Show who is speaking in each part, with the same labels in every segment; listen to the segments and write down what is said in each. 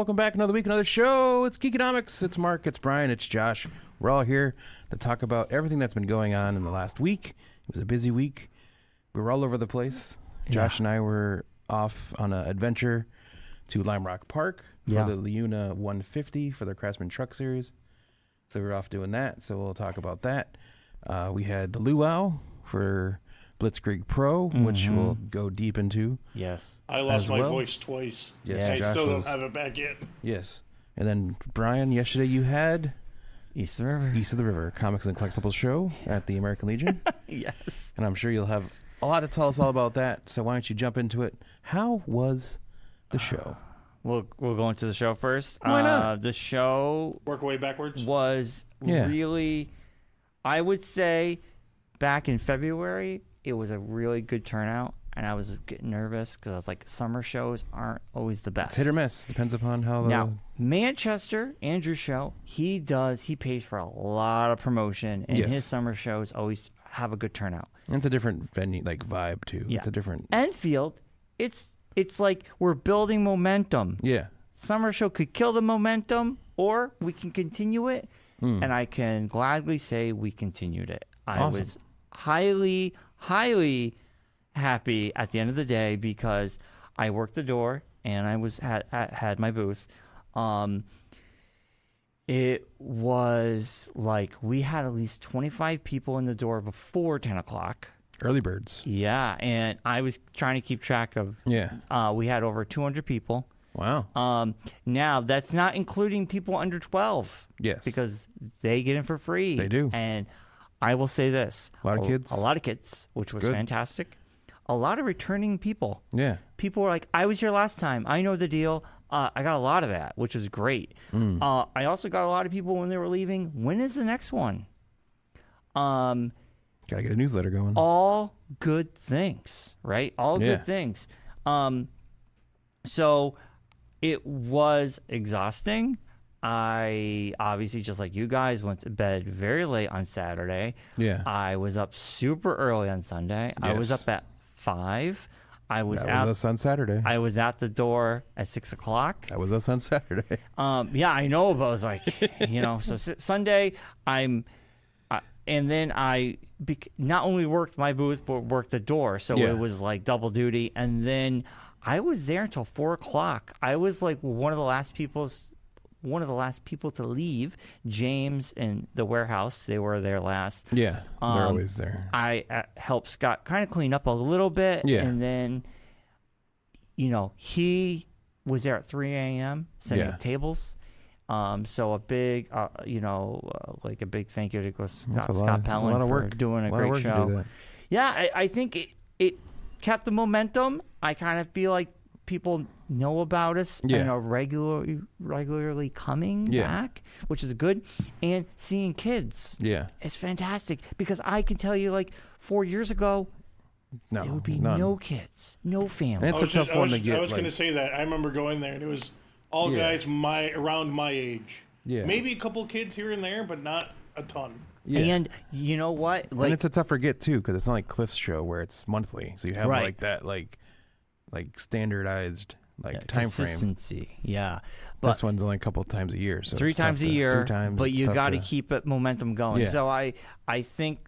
Speaker 1: welcome back. Another week, another show. It's Geekonomics. It's Marc, it's Bryon, it's Josh. We're all here to talk about everything that's been going on in the last week. It was a busy week. We were all over the place. Josh and I were off on an adventure to Rock Park for the LiUNA 150 for the Craftsman Truck Series. So we were off doing that, so we'll talk about that. We had the Luau for Blitzkrieg Pro, which we'll go deep into.
Speaker 2: Yes.
Speaker 3: I lost my voice twice.
Speaker 1: Yes.
Speaker 3: I still don't have it back yet.
Speaker 1: Yes. And then, Bryon, yesterday you had
Speaker 2: East of the River.
Speaker 1: East of the River, Comics and Collectibles Show at the American Legion.
Speaker 2: Yes.
Speaker 1: And I'm sure you'll have a lot to tell us all about that. So why don't you jump into it? How was the show?
Speaker 2: We'll go into the show first.
Speaker 1: Why not?
Speaker 2: The show
Speaker 3: Work away backwards.
Speaker 2: was really, I would say, back in February, it was a really good turnout. And I was getting nervous because I was like, summer shows aren't always the best.
Speaker 1: It's hit or miss. Depends upon how
Speaker 2: Now, Manchester, Andrew's show, he pays for a lot of promotion. And his summer shows always have a good turnout.
Speaker 1: And it's a different venue, like vibe, too.
Speaker 2: Yeah.
Speaker 1: It's a different...
Speaker 2: Enfield, it's like we're building momentum.
Speaker 1: Yeah.
Speaker 2: Summer show could kill the momentum, or we can continue it. And I can gladly say we continued it. I was highly, highly happy at the end of the day because I worked the door and I had my booth. It was like we had at least 25 people in the door before 10 o'clock.
Speaker 1: Early birds.
Speaker 2: Yeah, and I was trying to keep track of.
Speaker 1: Yeah.
Speaker 2: We had over 200 people.
Speaker 1: Wow.
Speaker 2: Now, that's not including people under 12.
Speaker 1: Yes.
Speaker 2: Because they get in for free.
Speaker 1: They do.
Speaker 2: And I will say this.
Speaker 1: A lot of kids.
Speaker 2: A lot of kids, which was fantastic. A lot of returning people.
Speaker 1: Yeah.
Speaker 2: People were like, I was here last time. I know the deal. I got a lot of that, which was great. I also got a lot of people when they were leaving. When is the next one?
Speaker 1: Got to get a newsletter going.
Speaker 2: All good things, right? All good things. So it was exhausting. I obviously, just like you guys, went to bed very late on Saturday.
Speaker 1: Yeah.
Speaker 2: I was up super early on Sunday. I was up at 5.
Speaker 1: That was us on Saturday.
Speaker 2: I was at the door at 6 o'clock.
Speaker 1: That was us on Saturday.
Speaker 2: Yeah, I know, but I was like, so Sunday, and then I not only worked my booth, but worked the door. So it was like double duty. And then I was there until 4 o'clock. I was like one of the last people to leave. James and the warehouse, they were there last.
Speaker 1: Yeah, they're always there.
Speaker 2: I helped Scott kind of clean up a little bit. Yeah. And then, he was there at 3 a.m. setting up tables. So a big, like a big thank you to Scott Pellin for doing a great show. Yeah, I think it kept the momentum. I kind of feel like people know about us and are regularly coming back, which is good. And seeing kids, it's fantastic because I can tell you, like 4 years ago, there would be no kids, no family.
Speaker 1: And it's a tough one to get.
Speaker 3: I was going to say that. I remember going there, and it was all guys around my age. Yeah, maybe a couple kids here and there, but not a ton.
Speaker 2: Yeah. And you know what?
Speaker 1: Like, and it's a tougher get too because it's not like Cliff's show where it's monthly, so you have like that like standardized time
Speaker 2: consistency.
Speaker 1: frame.
Speaker 2: Yeah,
Speaker 1: but this one's only a couple of times a year, so
Speaker 2: 3 times a year.
Speaker 1: 3 times,
Speaker 2: but you got to keep it momentum going.
Speaker 1: Yeah.
Speaker 2: So I think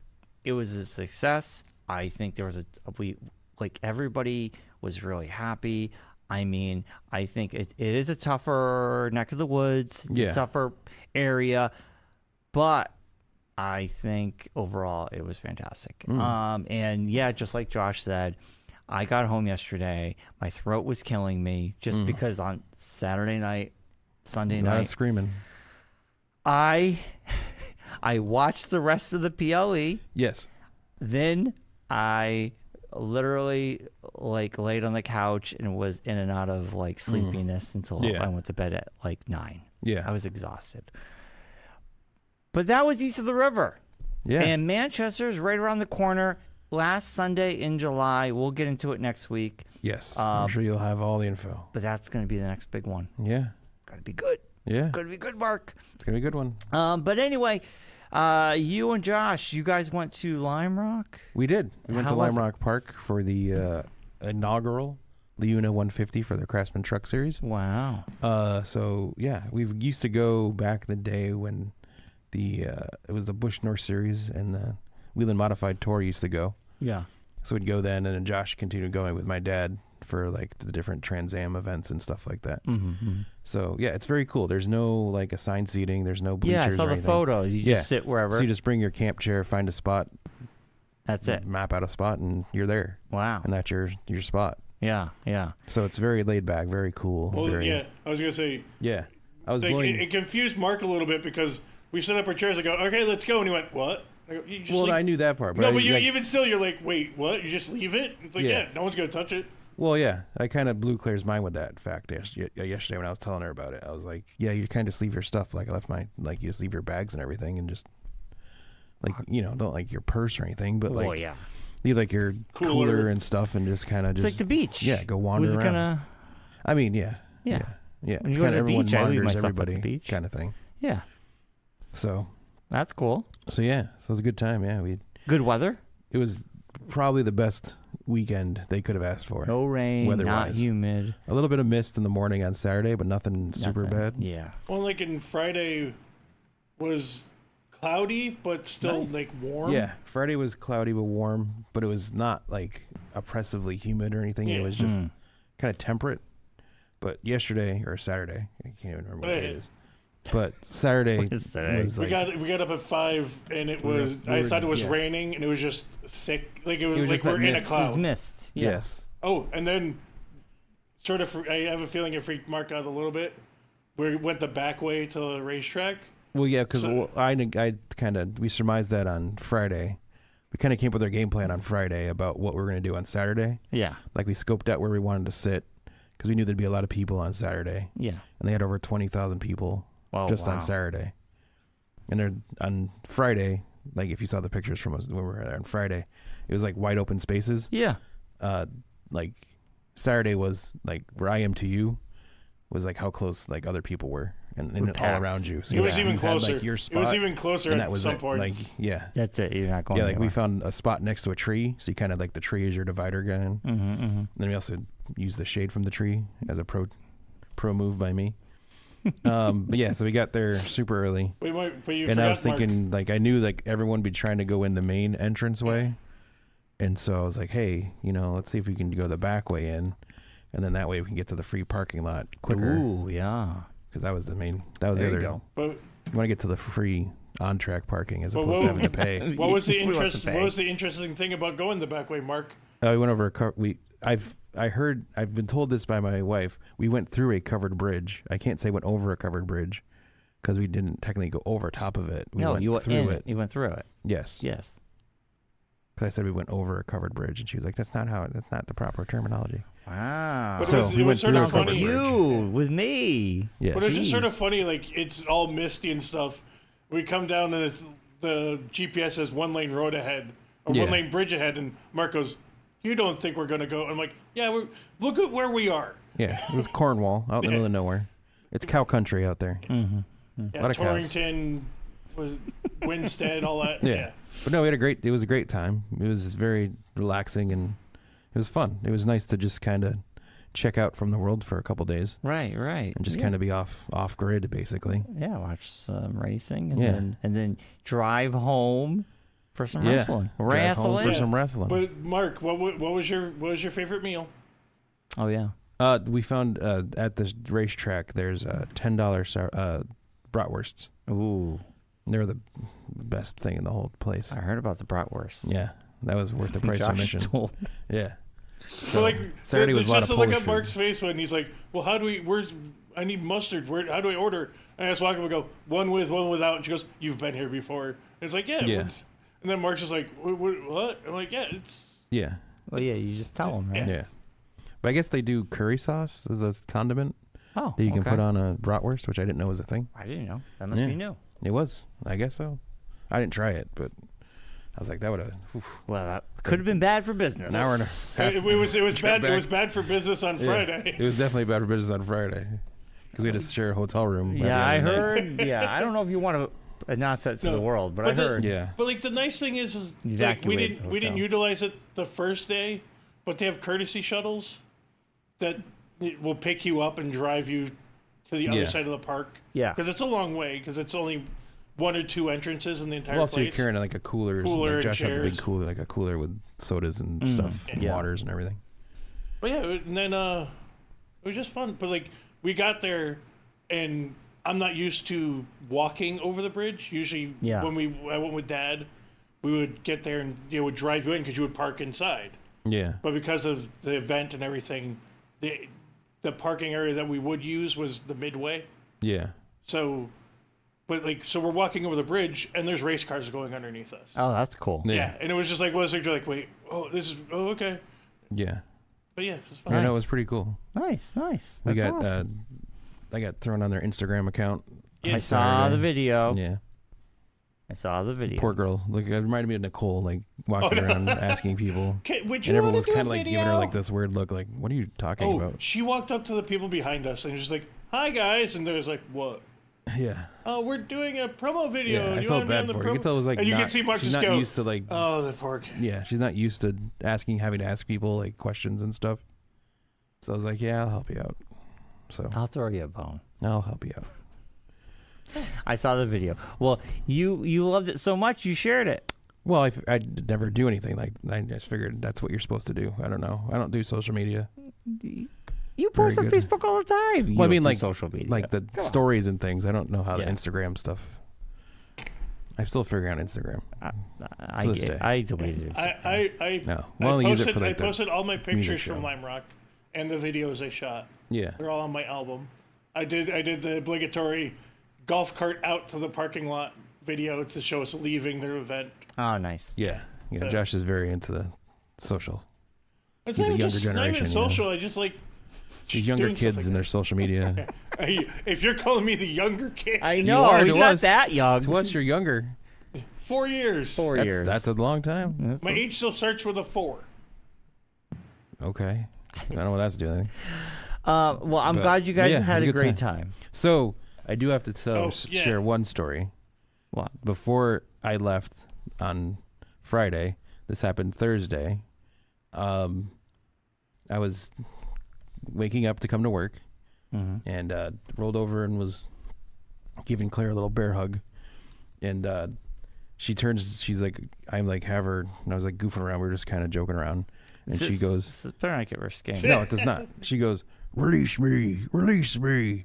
Speaker 2: it was a success. I think there was everybody was really happy. I mean, I think it is a tougher neck of the woods. It's a tougher area, but I think overall it was fantastic. And just like Josh said, I got home yesterday. My throat was killing me just because on Saturday night, Sunday night,
Speaker 1: screaming.
Speaker 2: I watched the rest of the PLE.
Speaker 1: Yes.
Speaker 2: Then I literally laid on the couch and was in and out of sleepiness until I went to bed at 9.
Speaker 1: Yeah.
Speaker 2: I was exhausted. But that was East of the River. Yeah. And Manchester's right around the corner. Last Sunday in July. We'll get into it next week.
Speaker 1: Yes. I'm sure you'll have all the info.
Speaker 2: But that's going to be the next big one.
Speaker 1: Yeah.
Speaker 2: Got to be good.
Speaker 1: Yeah.
Speaker 2: Got to be good, Marc.
Speaker 1: It's going to be a good one.
Speaker 2: But anyway, you and Josh, you guys went to Lime Rock?
Speaker 1: We did. We went to Lime Rock Park for the inaugural LiUNA 150 for the Craftsman Truck Series.
Speaker 2: Wow.
Speaker 1: So yeah, we used to go back in the day when it was the Busch North Series and the Whelen Modified Tour used to go.
Speaker 2: Yeah.
Speaker 1: So we'd go then, and then Josh continued going with my dad for like the different Trans Am events and stuff like that.
Speaker 2: Mm-hmm.
Speaker 1: So yeah, it's very cool. There's no like assigned seating. There's no bleachers.
Speaker 2: Yeah, I saw
Speaker 1: or
Speaker 2: the
Speaker 1: anything.
Speaker 2: photos. You just sit wherever.
Speaker 1: So you just bring your camp chair, find a spot.
Speaker 2: That's it.
Speaker 1: Map out a spot, and you're there.
Speaker 2: Wow.
Speaker 1: And that's your spot.
Speaker 2: Yeah, yeah.
Speaker 1: So it's very laid back, very cool.
Speaker 3: Well, yeah, I was gonna say.
Speaker 1: Yeah, I was.
Speaker 3: Like, it confused Mark a little bit because we set up our chairs. I go, okay, let's go, and he went, what? I go,
Speaker 1: I knew that part. But
Speaker 3: no, but even still, you're like, wait, what? You just leave it? It's like, yeah, no one's gonna touch it.
Speaker 1: Well, yeah, I kind of blew Claire's mind with that fact yesterday when I was telling her about it. I was like, yeah, you kind of just leave your stuff. Like I left you just leave your bags and everything, and just don't like your purse or anything, but like, leave like your cooler and stuff, and just kind of
Speaker 2: it's like the beach.
Speaker 1: Yeah, go wander around. I mean, yeah. It's kind of everyone monitors everybody kind of thing.
Speaker 2: Yeah.
Speaker 1: So
Speaker 2: that's cool.
Speaker 1: So yeah, so it was a good time. Yeah,
Speaker 2: good weather.
Speaker 1: It was probably the best weekend they could have asked for.
Speaker 2: No rain, not humid.
Speaker 1: A little bit of mist in the morning on Saturday, but nothing super bad.
Speaker 2: Yeah.
Speaker 3: Well, like in Friday was cloudy, but still like warm.
Speaker 1: Yeah, Friday was cloudy but warm, but it was not like oppressively humid or anything. Yeah. It was just kind of temperate. But yesterday or Saturday, I can't even remember what it is. But Saturday was
Speaker 3: like, we got up at 5 and it was I thought it was raining and it was just thick, like it was like we're in a cloud.
Speaker 2: It was mist. Yeah.
Speaker 1: Yes.
Speaker 3: Oh, and then sort of I have a feeling it freaked Mark out a little bit. We went the back way to the racetrack.
Speaker 1: Well, yeah, because we surmised that on Friday. We kind of came up with our game plan on Friday about what we were going to do on Saturday.
Speaker 2: Yeah.
Speaker 1: Like we scoped out where we wanted to sit because we knew there'd be a lot of people on Saturday.
Speaker 2: Yeah.
Speaker 1: And they had over 20,000 people on Saturday. And on Friday, like if you saw the pictures from us when we were there on Friday, it was like wide open spaces.
Speaker 2: Yeah.
Speaker 1: Like Saturday was like where I am to you was like how close like other people were and all around you. So
Speaker 3: it was even closer.
Speaker 1: Had, like, your spot,
Speaker 3: it was even closer
Speaker 1: and that was
Speaker 3: some parts.
Speaker 1: Like, yeah.
Speaker 2: That's it. You're not going
Speaker 1: like
Speaker 2: anywhere.
Speaker 1: we found a spot next to a tree. So you kind of like the tree is your divider gun. And then we also used the shade from the tree as a pro move by me. But yeah, so we got there super early.
Speaker 3: And
Speaker 1: I was thinking, like, I knew like everyone would be trying to go in the main entranceway, and so I was like, hey, let's see if we can go the back way in, and then that way we can get to the free parking lot quicker.
Speaker 2: Ooh, yeah.
Speaker 1: Because that was the main. That was
Speaker 2: there
Speaker 1: the other.
Speaker 2: You go.
Speaker 3: But
Speaker 1: you want to get to the free on-track parking as opposed to having to pay.
Speaker 3: What was the interesting thing about going the back way, Mark?
Speaker 1: We went over I've been told this by my wife. We went through a covered bridge. I can't say went over a covered bridge because we didn't technically go over top of it.
Speaker 2: You went through it. You went through it.
Speaker 1: Yes.
Speaker 2: Yes.
Speaker 1: Because I said we went over a covered bridge, and she was like, "That's not the proper terminology."
Speaker 2: Wow.
Speaker 3: But
Speaker 1: so we went through a covered bridge.
Speaker 2: You with me.
Speaker 1: Yes.
Speaker 3: But it's just sort of funny. Like it's all misty and stuff. We come down to the GPS says 1-lane road ahead or 1-lane bridge ahead, and Mark goes, "You don't think we're going to go?" I'm like, "Yeah, look at where we are."
Speaker 1: Yeah, it was Cornwall, out in the middle of nowhere. It's cow country out there.
Speaker 2: Mm-hmm.
Speaker 3: Yeah, a lot of Torrington, Winstead, all that. Yeah.
Speaker 1: But no, it was a great time. It was very relaxing and it was fun. It was nice to just kind of check out from the world for a couple days.
Speaker 2: Right.
Speaker 1: And just kind of be off grid, basically.
Speaker 2: Yeah, watch some racing and then drive home for some wrestling.
Speaker 1: For some wrestling.
Speaker 3: But Mark, what was your favorite meal?
Speaker 2: Oh yeah.
Speaker 1: We found at the racetrack there's $10 bratwursts.
Speaker 2: Ooh.
Speaker 1: They're the best thing in the whole place.
Speaker 2: I heard about the bratwursts.
Speaker 1: Yeah, that was worth the price of admission. Yeah.
Speaker 3: So like
Speaker 1: Saturday was a lot of
Speaker 3: just
Speaker 1: Polish
Speaker 3: to look at
Speaker 1: food.
Speaker 3: Mark's face when he's like, "Well, I need mustard. How do I order?" And I just walk up and go, "One with, one without." And she goes, "You've been here before." And it's like, "Yeah." And then Mark's just like, "What?" I'm like, "Yeah, it's."
Speaker 1: Yeah.
Speaker 2: Well, yeah, you just tell them, right?
Speaker 1: Yeah. But I guess they do curry sauce as a condiment.
Speaker 2: Oh,
Speaker 1: that you can put on a bratwurst, which I didn't know was a thing.
Speaker 2: I didn't know. That must be new.
Speaker 1: It was. I guess so. I didn't try it, but I was like, that would have.
Speaker 2: Well, that could have been bad for business.
Speaker 1: An hour and a half.
Speaker 3: It was bad. It was bad for business on Friday.
Speaker 1: It was definitely bad for business on Friday because we had to share a hotel room.
Speaker 2: Yeah, I heard. Yeah, I don't know if you want to announce that to the world, but I heard.
Speaker 3: But like the nice thing is like, we didn't utilize it the first day, but they have courtesy shuttles. that will pick you up and drive you to the other side of the park.
Speaker 2: Yeah.
Speaker 3: Because it's a long way, because it's only 1 or 2 entrances in the entire
Speaker 1: also
Speaker 3: place.
Speaker 1: You're carrying like a cooler
Speaker 3: and
Speaker 1: Josh
Speaker 3: chairs.
Speaker 1: had the big cooler, like a cooler with sodas and stuff, and waters and everything.
Speaker 3: But yeah, and then it was just fun. But like, we got there, and I'm not used to walking over the bridge. Usually, when I went with Dad, we would get there and they would drive you in because you would park inside.
Speaker 1: Yeah.
Speaker 3: But because of the event and everything, the parking area that we would use was the midway.
Speaker 1: Yeah.
Speaker 3: So we're walking over the bridge and there's race cars going underneath us.
Speaker 2: Oh, that's cool.
Speaker 3: Yeah. And it was just like, wait, okay.
Speaker 1: Yeah.
Speaker 3: But yeah, it was fun.
Speaker 1: I know, it was pretty cool.
Speaker 2: Nice. That's
Speaker 1: awesome. I got thrown on their Instagram account.
Speaker 2: I saw the video.
Speaker 1: Yeah.
Speaker 2: I saw the video.
Speaker 1: Poor girl. Like, it reminded me of Nicole, like walking around asking people.
Speaker 3: Would you
Speaker 1: and everyone was
Speaker 3: kind
Speaker 1: of like giving her like this weird look, like, "What are you talking about?"
Speaker 3: She walked up to the people behind us and was just like, "Hi guys," and there's like, "What?"
Speaker 1: Yeah.
Speaker 3: Oh, we're doing a promo video.
Speaker 1: Yeah, I felt bad for her. You could tell it was like,
Speaker 3: and you can see Marc
Speaker 1: she's
Speaker 3: just
Speaker 1: not
Speaker 3: go,
Speaker 1: used to like.
Speaker 3: Oh, the pork.
Speaker 1: Yeah, she's not used to having to ask people like questions and stuff. So I was like, "Yeah, I'll help you out." So
Speaker 2: I'll throw you a bone.
Speaker 1: I'll help you out.
Speaker 2: I saw the video. Well, you loved it so much, you shared it.
Speaker 1: Well, I never do anything like. I just figured that's what you're supposed to do. I don't know. I don't do social media.
Speaker 2: You post on Facebook all the time.
Speaker 1: Well, I mean, like
Speaker 2: social media,
Speaker 1: like the stories and things. I don't know how the
Speaker 2: Yeah.
Speaker 1: Instagram stuff. I'm still figuring out Instagram.
Speaker 2: I deleted it.
Speaker 3: I
Speaker 1: No, well,
Speaker 3: I
Speaker 1: use it
Speaker 3: posted,
Speaker 1: for like
Speaker 3: I posted all my pictures
Speaker 1: show.
Speaker 3: from Lime Rock and the videos I shot.
Speaker 1: Yeah.
Speaker 3: They're all on my album. I did the obligatory golf cart out to the parking lot video to show us leaving their event.
Speaker 2: Oh, nice.
Speaker 1: Yeah.
Speaker 3: So-
Speaker 1: Josh is very into the social.
Speaker 3: It's
Speaker 1: He's a
Speaker 3: not
Speaker 1: younger
Speaker 3: just, not
Speaker 1: generation,
Speaker 3: even social. I just like
Speaker 1: These younger
Speaker 3: doing
Speaker 1: kids
Speaker 3: stuff
Speaker 1: and their
Speaker 3: like
Speaker 1: social media.
Speaker 3: that. If you're calling me the younger kid,
Speaker 2: I
Speaker 1: You
Speaker 2: know.
Speaker 1: are
Speaker 2: He's
Speaker 1: to
Speaker 2: not
Speaker 1: us.
Speaker 2: that young.
Speaker 1: To us, you're younger.
Speaker 3: 4 years.
Speaker 2: 4 years.
Speaker 1: That's a long time.
Speaker 3: My age still starts with a 4.
Speaker 1: Okay. I don't know what that's doing.
Speaker 2: Well, I'm glad you guys had a great time.
Speaker 1: So I do have to share one story.
Speaker 2: What?
Speaker 1: Before I left on Friday, this happened Thursday. I was waking up to come to work and rolled over and was giving Claire a little bear hug. And she turns, she's like, I'm like, have her, and I was like goofing around. We were just kind of joking around. And she goes,
Speaker 2: This better not get risque.
Speaker 1: no, it does not. She goes, release me, release me.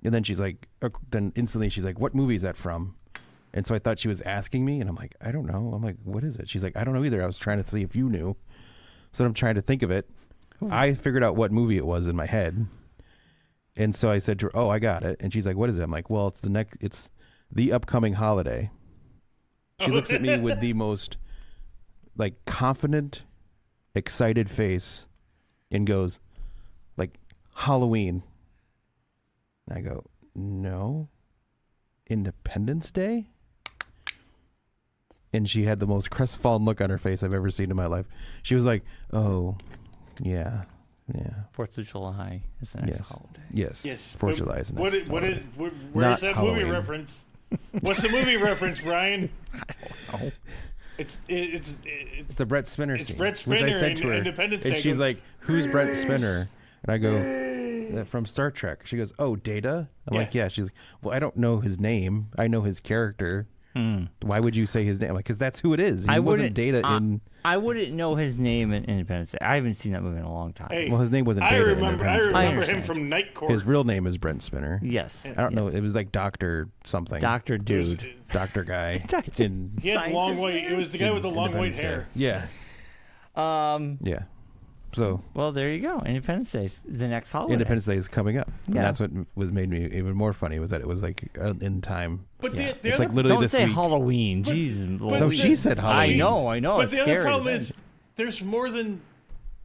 Speaker 1: And then she's like, then instantly she's like, what movie is that from? And so I thought she was asking me, and I'm like, I don't know. I'm like, what is it? She's like, I don't know either. I was trying to see if you knew. So I'm trying to think of it. I figured out what movie it was in my head. And so I said to her, oh, I got it. And she's like, what is it? I'm like, well, it's the upcoming holiday. She looks at me with the most like confident, excited face and goes like, Halloween. And I go, no, Independence Day? And she had the most crestfallen look on her face I've ever seen in my life. She was like, oh, yeah.
Speaker 2: 4th of July is the next holiday.
Speaker 1: Yes. 4th of July is the next holiday.
Speaker 3: Where's that
Speaker 1: Halloween.
Speaker 3: movie reference? What's the movie reference, Bryon?
Speaker 2: I don't know.
Speaker 3: It's
Speaker 1: the Brett Spinner
Speaker 3: it's
Speaker 1: scene.
Speaker 3: Brett Spinner
Speaker 1: which I said to her,
Speaker 3: Independence
Speaker 1: and
Speaker 3: Day.
Speaker 1: she's like, who's Brett Spinner? And I go, from Star Trek. She goes, oh, Data? I'm like, yeah. She's like, well, I don't know his name. I know his character. Why would you say his name? I'm like, because that's who it is. He wasn't Data in...
Speaker 2: I wouldn't know his name in Independence Day. I haven't seen that movie in a long time.
Speaker 3: Hey,
Speaker 1: well, his name wasn't Data in Independence Day.
Speaker 3: I remember him from Night Court.
Speaker 1: His real name is Brent Spinner.
Speaker 2: Yes.
Speaker 1: I don't know. It was like Dr. something.
Speaker 2: Dr. Dude.
Speaker 1: Dr. Guy.
Speaker 3: He had long white... It was the guy with the long white hair.
Speaker 1: Yeah. Yeah. So,
Speaker 2: well, there you go. Independence Day is the next holiday.
Speaker 1: Independence Day is coming up.
Speaker 2: Yeah.
Speaker 1: And that's what made me even more funny was that it was like in time.
Speaker 3: But
Speaker 1: it's like literally
Speaker 2: don't
Speaker 1: this
Speaker 2: say
Speaker 1: week.
Speaker 2: Halloween. Jeez.
Speaker 1: No, she said Halloween.
Speaker 2: I know.
Speaker 3: But
Speaker 2: It's
Speaker 3: the other
Speaker 2: scary,
Speaker 3: problem
Speaker 2: man.
Speaker 3: is there's more than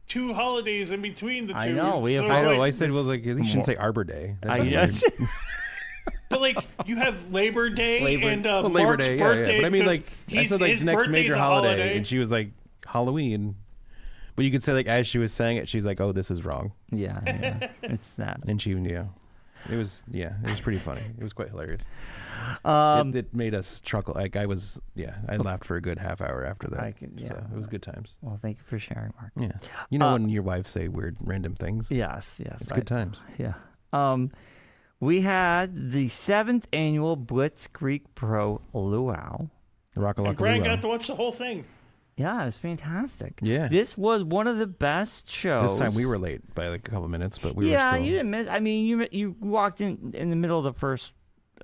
Speaker 3: 2 holidays in between the two.
Speaker 2: I know, we have-
Speaker 3: So
Speaker 1: I
Speaker 3: it's
Speaker 1: know.
Speaker 3: like-
Speaker 1: I said, well, like, you shouldn't say Arbor Day. That'd be weird.
Speaker 3: But like you have Labor Day and
Speaker 1: Well,
Speaker 3: Mark's
Speaker 1: Labor Day,
Speaker 3: birthday.
Speaker 1: yeah. But I mean, like, I
Speaker 3: because
Speaker 1: said, like,
Speaker 3: his
Speaker 1: the next
Speaker 3: birthday's
Speaker 1: major
Speaker 3: a
Speaker 1: holiday, and she was like, Halloween. But you could say, like, as she was saying it, she's like, oh, this is wrong.
Speaker 2: Yeah. It's that.
Speaker 1: And she, yeah. It was pretty funny. It was quite hilarious. It made us chuckle. Like I laughed for a good half hour after that. So it was good times.
Speaker 2: Well, thank you for sharing, Mark.
Speaker 1: Yeah. When your wives say weird random things.
Speaker 2: Yes.
Speaker 1: It's good times.
Speaker 2: Yeah. We had the 7th annual Blitzkrieg Pro Luau.
Speaker 3: And Bryon got to watch the whole thing.
Speaker 2: Yeah, it was fantastic.
Speaker 1: Yeah.
Speaker 2: This was one of the best shows.
Speaker 1: This time we were late by like a couple minutes, but we were still...
Speaker 2: Yeah, you didn't miss... I mean, you walked in the middle of the first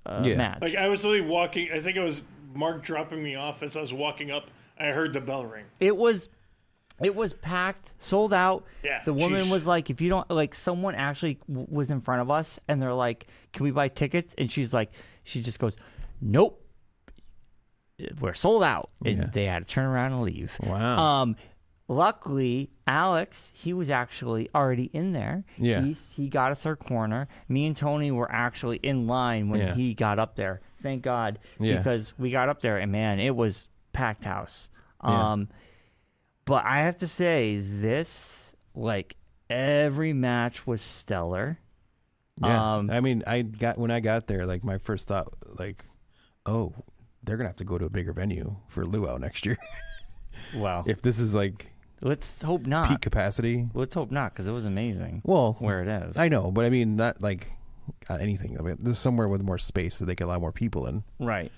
Speaker 2: match.
Speaker 3: Like, I was literally walking... I think it was Marc dropping me off as I was walking up. I heard the bell ring.
Speaker 2: It was packed, sold out.
Speaker 3: Yeah.
Speaker 2: The woman was like, if you don't... Like, someone actually was in front of us, and they're like, can we buy tickets? And she's like... She just goes, nope. We're sold out, and they had to turn around and leave.
Speaker 1: Wow.
Speaker 2: Luckily, Alex, he was actually already in there.
Speaker 1: Yeah.
Speaker 2: He got us our corner. Me and Tony were actually in line when he got up there. Thank God, because we got up there, and man, it was packed house. But I have to say, this, like, every match was stellar.
Speaker 1: Yeah. I mean, when I got there, like, my first thought, like, oh, they're going to have to go to a bigger venue for Luau next year.
Speaker 2: Wow.
Speaker 1: If this is like...
Speaker 2: Let's hope not.
Speaker 1: Peak capacity.
Speaker 2: Let's hope not, because it was amazing.
Speaker 1: Well...
Speaker 2: Where it is.
Speaker 1: I know, but I mean, not like anything. I mean, there's somewhere with more space that they can allow more people in.
Speaker 2: Right.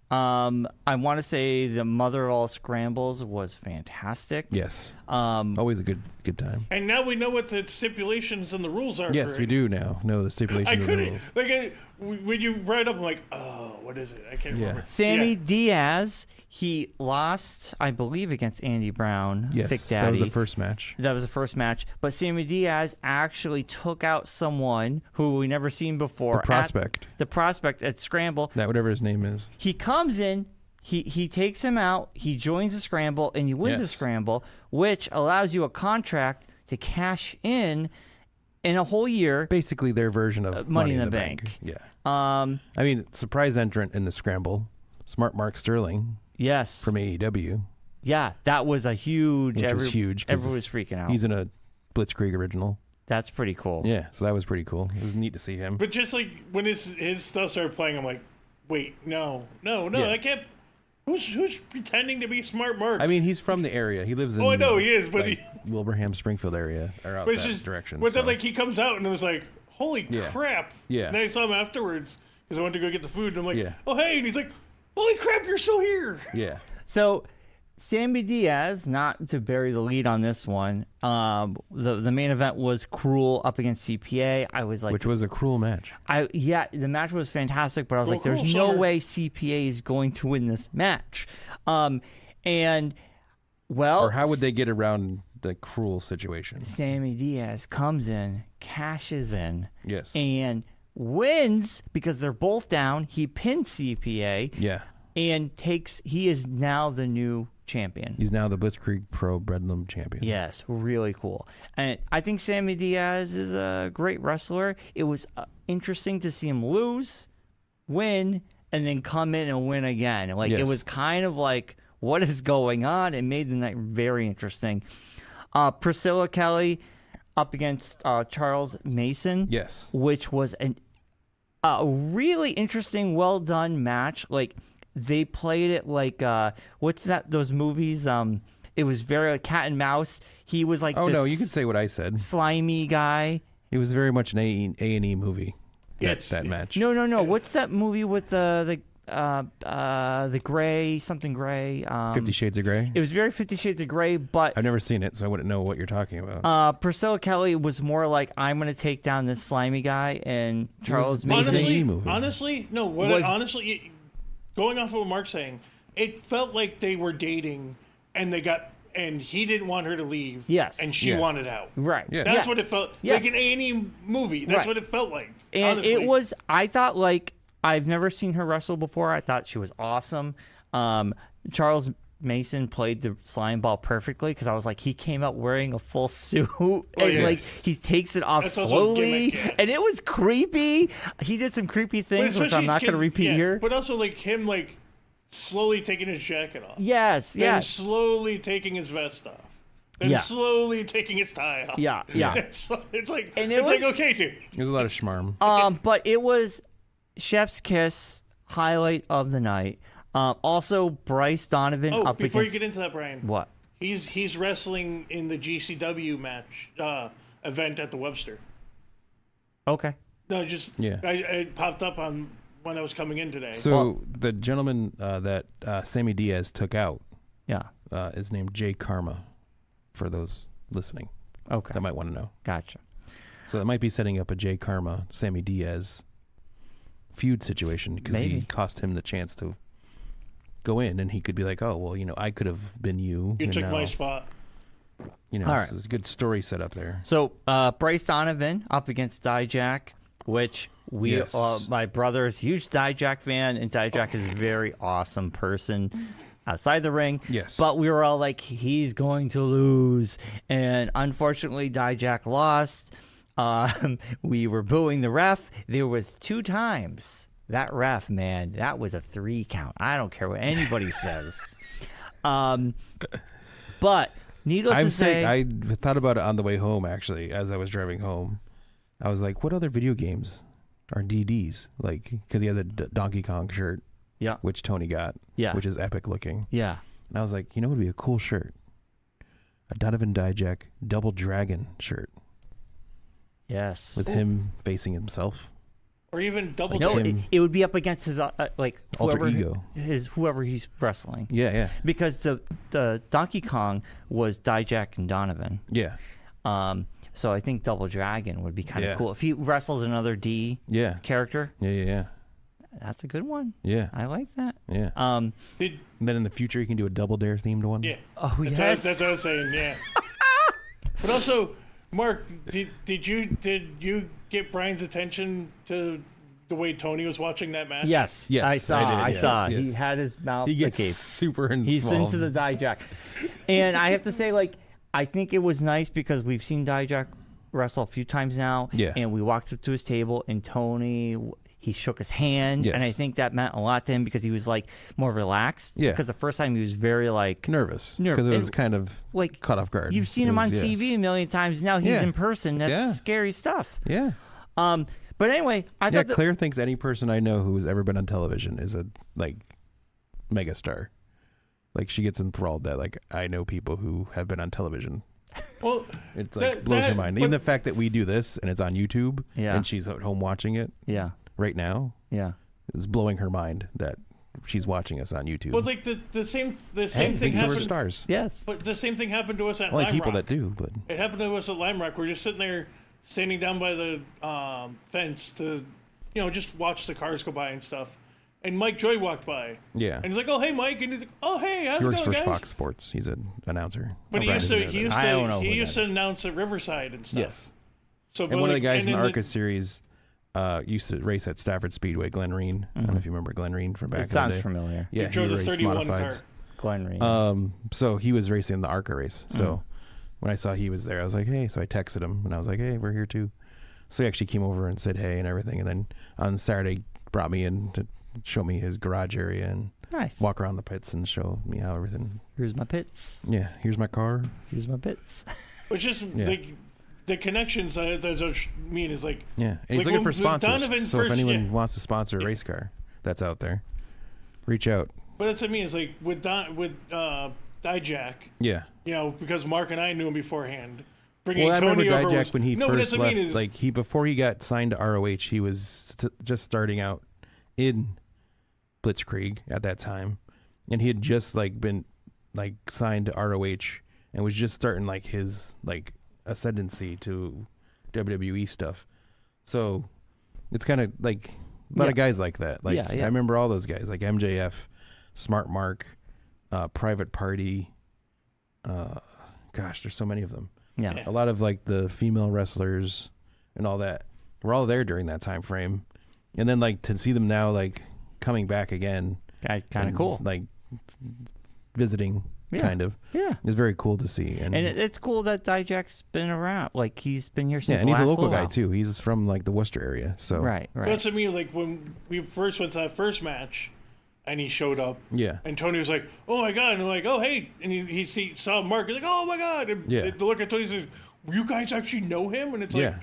Speaker 2: I want to say the Mother of All Scrambles was fantastic.
Speaker 1: Yes. Always a good time.
Speaker 3: And now we know what the stipulations and the rules are.
Speaker 1: Yes, we do now know the stipulations and the rules.
Speaker 3: Like, when you write up, I'm like, oh, what is it? I can't remember.
Speaker 2: Sammy Diaz, he lost, I believe, against Andy Brown.
Speaker 1: Yes,
Speaker 2: Thick Daddy.
Speaker 1: that was the first match.
Speaker 2: That was the first match. But Sammy Diaz actually took out someone who we never seen before.
Speaker 1: The prospect
Speaker 2: at Scramble.
Speaker 1: That whatever his name is.
Speaker 2: He comes in, he takes him out, he joins the Scramble, and he wins the Scramble, which allows you a contract to cash in a whole year.
Speaker 1: Basically their version of
Speaker 2: Money in the Bank.
Speaker 1: Yeah. I mean, surprise entrant in the Scramble, Smart Mark Sterling.
Speaker 2: Yes.
Speaker 1: From AEW.
Speaker 2: Yeah, that was a huge...
Speaker 1: Which was huge.
Speaker 2: Everyone was freaking out.
Speaker 1: He's in a Blitzkrieg original.
Speaker 2: That's pretty cool.
Speaker 1: Yeah, so that was pretty cool. It was neat to see him.
Speaker 3: But just like when his stuff started playing, I'm like, wait, no, I can't... Who's pretending to be Smart Mark?
Speaker 1: I mean, he's from the area. He lives in...
Speaker 3: Oh, I know he is, but
Speaker 1: like, Wilbraham, Springfield area, or out that direction.
Speaker 3: But then, like, he comes out and it was like, holy crap.
Speaker 1: Yeah.
Speaker 3: And then I saw him afterwards because I went to go get the food, and I'm like, oh, hey, and he's like, holy crap, you're still here.
Speaker 1: Yeah.
Speaker 2: So, Sammy Diaz, not to bury the lead on this one, the main event was Cruel up against CPA. I was like...
Speaker 1: Which was a cruel match.
Speaker 2: The match was fantastic, but I was like, there's no way CPA is going to win this match. Or
Speaker 1: how would they get around the Cruel situation?
Speaker 2: He comes in, cashes in,
Speaker 1: yes,
Speaker 2: and wins because they're both down. He pins CPA.
Speaker 1: Yeah.
Speaker 2: And he is now the new champion.
Speaker 1: He's now the Blitzkrieg Pro Breadlum champion.
Speaker 2: Yes, really cool. And I think Sammy Diaz is a great wrestler. It was interesting to see him lose, win, and then come in and win again. Like It was kind of like, what is going on? It made the night very interesting. Priscilla Kelly up against Charles Mason.
Speaker 1: Yes.
Speaker 2: Which was a really interesting, well done match. Like, they played it like what's that? Those movies. It was very like cat and mouse. He was like,
Speaker 1: no, you can say what I said.
Speaker 2: Slimy guy.
Speaker 1: It was very much an A&E movie. That match.
Speaker 2: No. What's that movie with the gray, something gray?
Speaker 1: 50 Shades of Grey.
Speaker 2: It was very 50 Shades of Grey, but
Speaker 1: I've never seen it, so I wouldn't know what you're talking about.
Speaker 2: Priscilla Kelly was more like, I'm going to take down this slimy guy, and Charles Mason.
Speaker 3: Honestly, going off of what Mark's saying, it felt like they were dating, and he didn't want her to leave.
Speaker 2: Yes.
Speaker 3: And she wanted out.
Speaker 2: Right.
Speaker 3: Yeah. That's what it felt like, an A&E movie. That's what it felt like.
Speaker 2: And
Speaker 3: honestly.
Speaker 2: It was, I thought, like, I've never seen her wrestle before. I thought she was awesome. Charles Mason played the slime ball perfectly, because I was like, he came out wearing a full suit and like he takes it off slowly, and it was creepy. He did some creepy things, which I'm not going to repeat here.
Speaker 3: But also like him like slowly taking his jacket off.
Speaker 2: Yes.
Speaker 3: And slowly taking his vest off. and slowly taking his tie off.
Speaker 2: Yeah.
Speaker 3: It's like okay, dude.
Speaker 1: There's a lot of schmarm.
Speaker 2: But it was Chef's Kiss highlight of the night. Also, Bryce Donovan up against...
Speaker 3: Before you get into that, Bryon.
Speaker 2: What?
Speaker 3: He's wrestling in the GCW match event at the Webster.
Speaker 2: Okay.
Speaker 3: No, just it popped up on when I was coming in today.
Speaker 1: So the gentleman that Sammy Diaz took out, is named Jay Karma. For those listening, that might want to know.
Speaker 2: Gotcha.
Speaker 1: So that might be setting up a Jay Karma, Sammy Diaz feud situation because he cost him the chance to go in, and he could be like, "Oh, well, I could have been you.
Speaker 3: You took my spot."
Speaker 1: This is a good story set up there.
Speaker 2: So Bryce Donovan up against Dijak, which my brother is a huge Dijak fan, and Dijak is a very awesome person outside the ring.
Speaker 1: Yes.
Speaker 2: But we were all like, he's going to lose. And unfortunately, Dijak lost. We were booing the ref. There was 2 times. That ref, man, that was a 3 count. I don't care what anybody says. But needless to say...
Speaker 1: I thought about it on the way home, actually, as I was driving home. I was like, what other video games are DDs? Like, because he has a Donkey Kong shirt.
Speaker 2: Yeah.
Speaker 1: Which Tony got.
Speaker 2: Yeah.
Speaker 1: Which is epic looking.
Speaker 2: Yeah.
Speaker 1: And I was like, what would be a cool shirt? A Donovan Dijak Double Dragon shirt.
Speaker 2: Yes.
Speaker 1: With him facing himself.
Speaker 3: Or even double.
Speaker 2: No, it would be up against his
Speaker 1: alter ego.
Speaker 2: Whoever he's wrestling.
Speaker 1: Yeah.
Speaker 2: Because the Donkey Kong was Dijak and Donovan.
Speaker 1: Yeah.
Speaker 2: So I think Double Dragon would be kind of cool if he wrestles another D. Character.
Speaker 1: Yeah.
Speaker 2: That's a good one.
Speaker 1: Yeah.
Speaker 2: I like that.
Speaker 1: Yeah. And then in the future, you can do a Double Dare themed one.
Speaker 3: Yeah.
Speaker 2: Oh,
Speaker 3: yes. That's what I was saying. Yeah. But also, Mark, did you get Bryan's attention to the way Tony was watching that match?
Speaker 2: Yes. I saw. Yes. He had his mouth.
Speaker 1: He gets super involved.
Speaker 2: He's into the Dijak, and I have to say, I think it was nice because we've seen Dijak wrestle a few times now.
Speaker 1: Yeah.
Speaker 2: And we walked up to his table, and Tony. He shook his hand, and I think that meant a lot to him because he was more relaxed.
Speaker 1: Yeah.
Speaker 2: Because the first time he was very
Speaker 1: nervous. Because it was kind of caught off guard.
Speaker 2: You've seen him on TV a million times. Now he's in person. That's scary stuff.
Speaker 1: Yeah.
Speaker 2: But anyway, I thought
Speaker 1: Claire thinks any person I know who's ever been on television is a megastar. She gets enthralled that I know people who have been on television.
Speaker 3: Well,
Speaker 1: it blows her mind. Even the fact that we do this and it's on YouTube, and she's at home watching it.
Speaker 2: Yeah.
Speaker 1: Right now, it's blowing her mind that she's watching us on YouTube.
Speaker 3: Well, the same thing happened.
Speaker 1: We're stars.
Speaker 2: Yes,
Speaker 3: but the same thing happened to us at
Speaker 1: Only
Speaker 3: Lime
Speaker 1: people
Speaker 3: Rock.
Speaker 1: that do, but
Speaker 3: it happened to us at Lime Rock. We're just sitting there, standing down by the fence to, just watch the cars go by and stuff. And Mike Joy walked by.
Speaker 1: Yeah.
Speaker 3: And he's like, "Oh, hey, Mike," and he's like, "Oh, hey, how's it going, guys?"
Speaker 1: He works for Fox Sports. He's an announcer.
Speaker 3: But he used to announce at Riverside and stuff.
Speaker 1: Yes.
Speaker 3: So,
Speaker 1: and one of the guys in the ARCA series. Used to race at Stafford Speedway, Glenn Reen. I don't know if you remember Glenn Reen from back in the day.
Speaker 2: It sounds familiar.
Speaker 1: Yeah,
Speaker 3: he drove the 31 car.
Speaker 2: Glenn Reen.
Speaker 1: So he was racing the ARCA race. So when I saw he was there, I was like, hey. So I texted him, and I was like, hey, we're here too. So he actually came over and said hey and everything. And then on Saturday, brought me in to show me his garage area and walk around the pits and show me how everything.
Speaker 2: Here's my pits.
Speaker 1: Yeah, here's my car.
Speaker 2: Here's my pits.
Speaker 3: Which is the connections that I mean is
Speaker 1: and he's looking for sponsors. So if anyone wants to sponsor a race car that's out there, reach out.
Speaker 3: But that's what I mean is with Dijak.
Speaker 1: Yeah.
Speaker 3: Because Mark and I knew him beforehand.
Speaker 1: I remember Dijak when he first left. Before he got signed to ROH, he was just starting out in Blitzkrieg at that time, and he had just been signed to ROH and was just starting his ascendancy to WWE stuff. So it's kind of a lot of guys like that. I remember all those guys like MJF, Smart Mark, Private Party. Gosh, there's so many of them.
Speaker 2: Yeah.
Speaker 1: A lot of the female wrestlers and all that were all there during that time frame. And then to see them now coming back again.
Speaker 2: Kind of cool.
Speaker 1: Visiting.
Speaker 2: Yeah.
Speaker 1: Kind of.
Speaker 2: Yeah.
Speaker 1: It's very cool to see. And
Speaker 2: it's cool that Dijak's been around. He's been here since
Speaker 1: and he's a local guy,
Speaker 2: while.
Speaker 1: too. He's from, the Worcester area. So
Speaker 2: Right.
Speaker 3: That's what I mean. When we first went to that first match and he showed up.
Speaker 1: Yeah.
Speaker 3: And Tony was like, "Oh my god!" And like, "Oh hey!" And he saw Mark. He's like, "Oh my god!" And the look at Tony says, "You guys actually know him?" And it's like,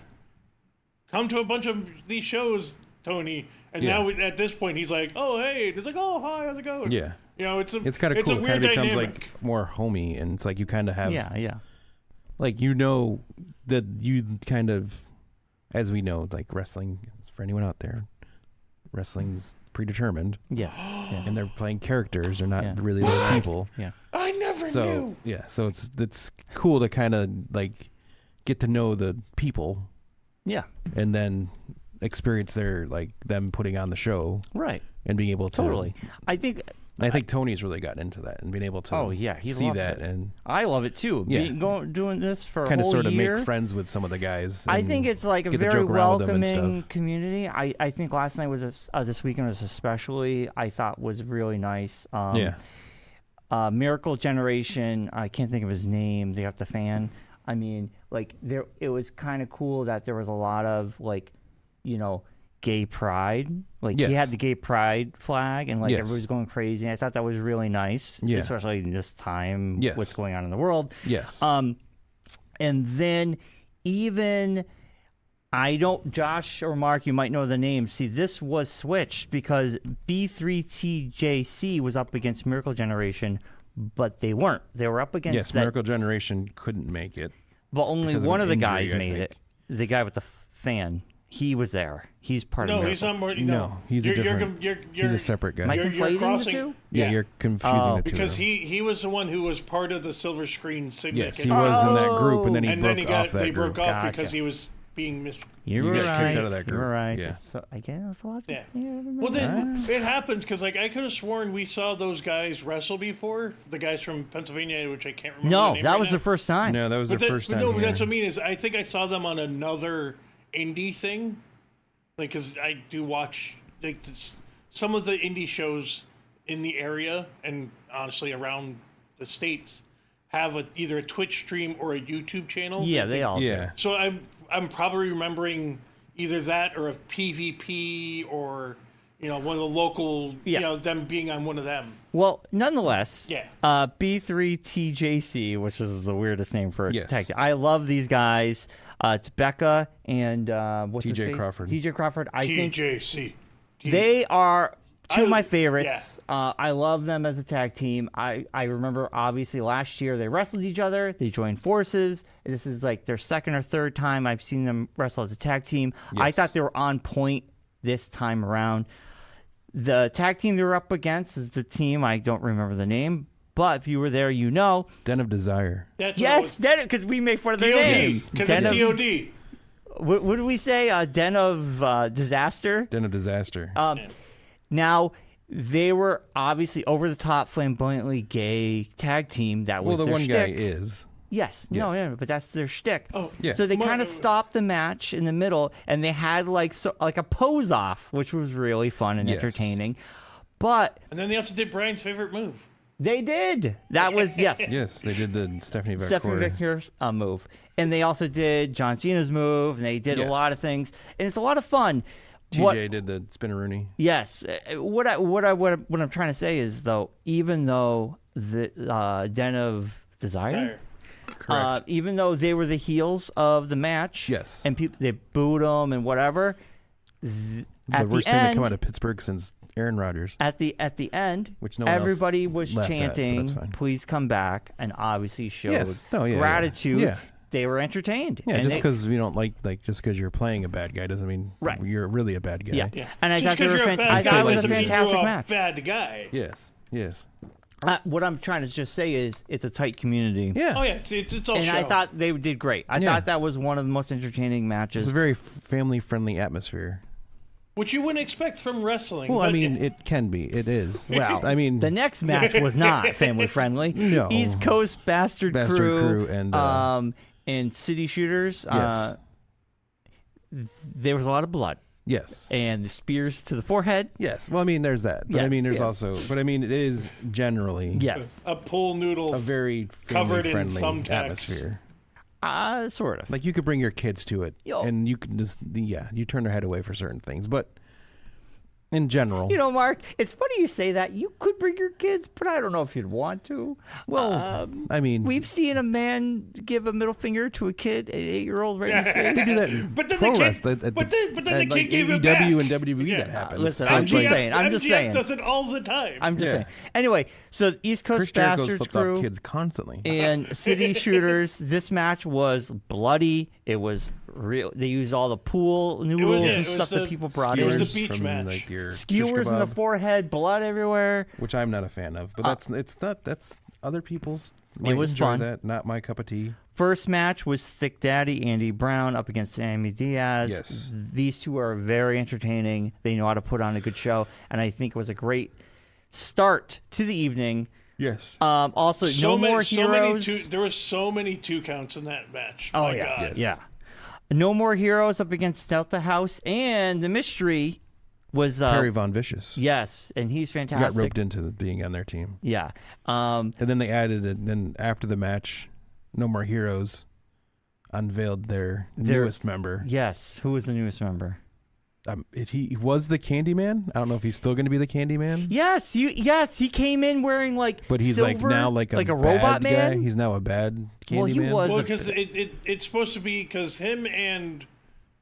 Speaker 3: come to a bunch of these shows, Tony. And now at this point, he's like, "Oh hey!" And it's like, "Oh hi, how's it going?"
Speaker 1: Yeah.
Speaker 3: It's
Speaker 1: kind of cool.
Speaker 3: A weird
Speaker 1: it kind of becomes
Speaker 3: dynamic.
Speaker 1: like more homey, and it's like you kind of have like that you kind of, as we know, like wrestling, for anyone out there, wrestling's predetermined.
Speaker 2: Yes.
Speaker 1: And they're playing characters. They're not really those people.
Speaker 2: Yeah.
Speaker 3: I never knew.
Speaker 1: Yeah. So it's cool to kind of like get to know the people.
Speaker 2: Yeah.
Speaker 1: And then experience them putting on the show.
Speaker 2: Right.
Speaker 1: And being able to.
Speaker 2: Totally. I think
Speaker 1: Tony's really gotten into that and being able to
Speaker 2: he
Speaker 1: see
Speaker 2: loves
Speaker 1: that.
Speaker 2: it.
Speaker 1: And
Speaker 2: I love it too. Doing this for a
Speaker 1: kind of
Speaker 2: whole
Speaker 1: sort of
Speaker 2: year,
Speaker 1: make friends with some of the guys.
Speaker 2: I think it's like a very welcoming community. I think last night was this weekend was especially, I thought was really nice. Miracle Generation, I can't think of his name. They got the fan. I mean, like it was kind of cool that there was a lot of gay pride. Like he had the gay pride flag, and everybody was going crazy. And I thought that was really nice, especially in this time. What's going on in the world?
Speaker 1: Yes.
Speaker 2: And then even Josh or Mark, you might know the name. See, this was switched because B3TJC was up against Miracle Generation, but they weren't. They were up against
Speaker 1: Miracle Generation couldn't make it.
Speaker 2: But only one of the guys made it. The guy with the fan. He was there. He's part of Miracle.
Speaker 3: He's not more.
Speaker 1: He's a separate guy.
Speaker 2: Am I conflating the two?
Speaker 1: Yeah, you're confusing the two.
Speaker 3: Because he was the one who was part of the Silver Screen Signet.
Speaker 1: Yes, he was in that group, and then he broke off that
Speaker 3: they
Speaker 1: group.
Speaker 3: broke off because he was being
Speaker 2: You were
Speaker 1: got kicked out of that group.
Speaker 2: You were right.
Speaker 1: Yeah.
Speaker 2: So, I guess that's a lot.
Speaker 3: Well, then it happens because I could have sworn we saw those guys wrestle before. The guys from Pennsylvania, which I can't remember.
Speaker 2: No,
Speaker 3: the name
Speaker 2: that
Speaker 3: right
Speaker 2: was
Speaker 3: now.
Speaker 2: the first time.
Speaker 1: No, that was the first time.
Speaker 3: No, but
Speaker 1: here.
Speaker 3: that's what I mean is I think I saw them on another indie thing. Like, because I do watch some of the indie shows in the area and honestly around the States have either a Twitch stream or a YouTube channel.
Speaker 2: Yeah, they all do.
Speaker 3: So I'm probably remembering either that or a PvP or one of the local them being on one of them.
Speaker 2: Well, nonetheless, B3TJC, which is the weirdest name for a tag team. I love these guys. It's Becca and what's his face?
Speaker 1: Crawford.
Speaker 2: TJ Crawford. I think
Speaker 3: they
Speaker 2: are two of my favorites. I love them as a tag team. I remember obviously last year they wrestled each other. They joined forces. This is like their second or third time I've seen them wrestle as a tag team. Yes. I thought they were on point this time around. The tag team they were up against is the team, I don't remember the name, but if you were there, you know.
Speaker 1: Den of Desire.
Speaker 2: Yes, because we made fun of their names.
Speaker 3: Because it's DOD.
Speaker 2: What did we say? Den of Disaster?
Speaker 1: Den of Disaster.
Speaker 2: Now, they were obviously over-the-top, flamboyantly gay tag team. That was their shtick.
Speaker 1: Well, the one guy is.
Speaker 2: Yes. No, but that's their shtick.
Speaker 3: Oh,
Speaker 1: yeah.
Speaker 2: So they kind of stopped the match in the middle, and they had like a pose-off, which was really fun and entertaining. But
Speaker 3: and then they also did Bryan's favorite move.
Speaker 2: They did. That was, yes.
Speaker 1: Yes, they did the Stephanie
Speaker 2: Victor's move. And they also did John Cena's move, and they did a lot of things. And it's a lot of fun.
Speaker 1: TJ did the spinneroonie.
Speaker 2: Yes. What I'm trying to say is, though, even though the Den of Desire, even though they were the heels of the match, and people they booed them and whatever,
Speaker 1: the worst thing to come out of Pittsburgh since Aaron Rodgers.
Speaker 2: At the end,
Speaker 1: which no
Speaker 2: everybody was chanting, "Please come back," and obviously showed gratitude.
Speaker 1: Yeah.
Speaker 2: They were entertained.
Speaker 1: Yeah, just because we don't like just because you're playing a bad guy doesn't mean you're really a bad guy.
Speaker 2: Yeah. And I thought they were I thought it was a fantastic match.
Speaker 3: Bad guy.
Speaker 1: Yes.
Speaker 2: What I'm trying to just say is it's a tight community.
Speaker 1: Yeah.
Speaker 3: Oh yeah, it's all.
Speaker 2: And
Speaker 3: show.
Speaker 2: I thought they did great. I thought that was one of the most entertaining matches.
Speaker 1: It's a very family-friendly atmosphere.
Speaker 3: Which you wouldn't expect from wrestling.
Speaker 1: Well, I mean, it can be. It is.
Speaker 2: Well,
Speaker 1: I mean,
Speaker 2: the next match was not family-friendly.
Speaker 1: No.
Speaker 2: East Coast Bastard Crew and City Shooters.
Speaker 1: Yes.
Speaker 2: There was a lot of blood.
Speaker 1: Yes.
Speaker 2: And the spears to the forehead.
Speaker 1: Yes. Well, I mean, there's that. But I mean, there's also. But I mean, it is generally.
Speaker 2: Yes.
Speaker 3: A pool noodle.
Speaker 1: A very
Speaker 3: covered in
Speaker 1: friendly
Speaker 3: thumbtacks.
Speaker 1: atmosphere.
Speaker 2: Sort of.
Speaker 1: Like you could bring your kids to it, and you can just you turn their head away for certain things, but In general.
Speaker 2: You know, Mark, it's funny you say that. You could bring your kids, but I don't know if you'd want to.
Speaker 1: Well, I mean,
Speaker 2: we've seen a man give a middle finger to a kid, an 8-year-old, right in his face.
Speaker 1: They do that in
Speaker 3: but then
Speaker 1: pro
Speaker 3: the kid,
Speaker 1: wrestling.
Speaker 3: but then the kid gave it
Speaker 1: AEW
Speaker 3: back.
Speaker 1: and WWE that happens.
Speaker 2: Listen,
Speaker 1: So
Speaker 2: I'm
Speaker 1: it's
Speaker 2: just
Speaker 1: like-
Speaker 2: saying. I'm just
Speaker 3: MJF
Speaker 2: saying.
Speaker 3: does it all the time.
Speaker 2: I'm just saying. Anyway, so East Coast
Speaker 1: Chris Jericho's
Speaker 2: Bastards
Speaker 1: flipped
Speaker 2: crew
Speaker 1: off kids constantly.
Speaker 2: and City Shooters. This match was bloody. It was real. They used all the pool noodles and stuff that people brought
Speaker 3: It was
Speaker 2: in.
Speaker 3: the beach
Speaker 1: from,
Speaker 3: match.
Speaker 1: like, your
Speaker 2: Skewers
Speaker 1: shish
Speaker 2: in the
Speaker 1: kebab,
Speaker 2: forehead, blood everywhere.
Speaker 1: which I'm not a fan of. But that's other people's.
Speaker 2: It was
Speaker 1: enjoy
Speaker 2: fun.
Speaker 1: That, not my cup of tea.
Speaker 2: First match was Thick Daddy Andy Brown up against Sammy Diaz.
Speaker 1: Yes.
Speaker 2: These two are very entertaining. They know how to put on a good show, and I think it was a great start to the evening.
Speaker 1: Yes.
Speaker 2: Also, no more heroes.
Speaker 3: There were so many 2 counts in that match.
Speaker 2: Oh,
Speaker 3: My
Speaker 2: yeah.
Speaker 3: God.
Speaker 1: Yes.
Speaker 2: Yeah. No more heroes up against Delta House, and the mystery was
Speaker 1: Perry Von Vicious.
Speaker 2: yes, and he's
Speaker 1: He
Speaker 2: fantastic.
Speaker 1: got roped into being on their team.
Speaker 2: Yeah.
Speaker 1: And then they added it. Then after the match, No More Heroes unveiled their newest member.
Speaker 2: Yes. Who was the newest member?
Speaker 1: He was the Candyman. I don't know if he's still going to be the Candyman.
Speaker 2: Yes. He came in wearing like
Speaker 1: But he's
Speaker 2: silver,
Speaker 1: now like a
Speaker 2: bad
Speaker 1: robot
Speaker 2: man.
Speaker 1: guy. He's now a bad Candyman.
Speaker 2: Well, he was.
Speaker 3: Well, because it's supposed to be because him and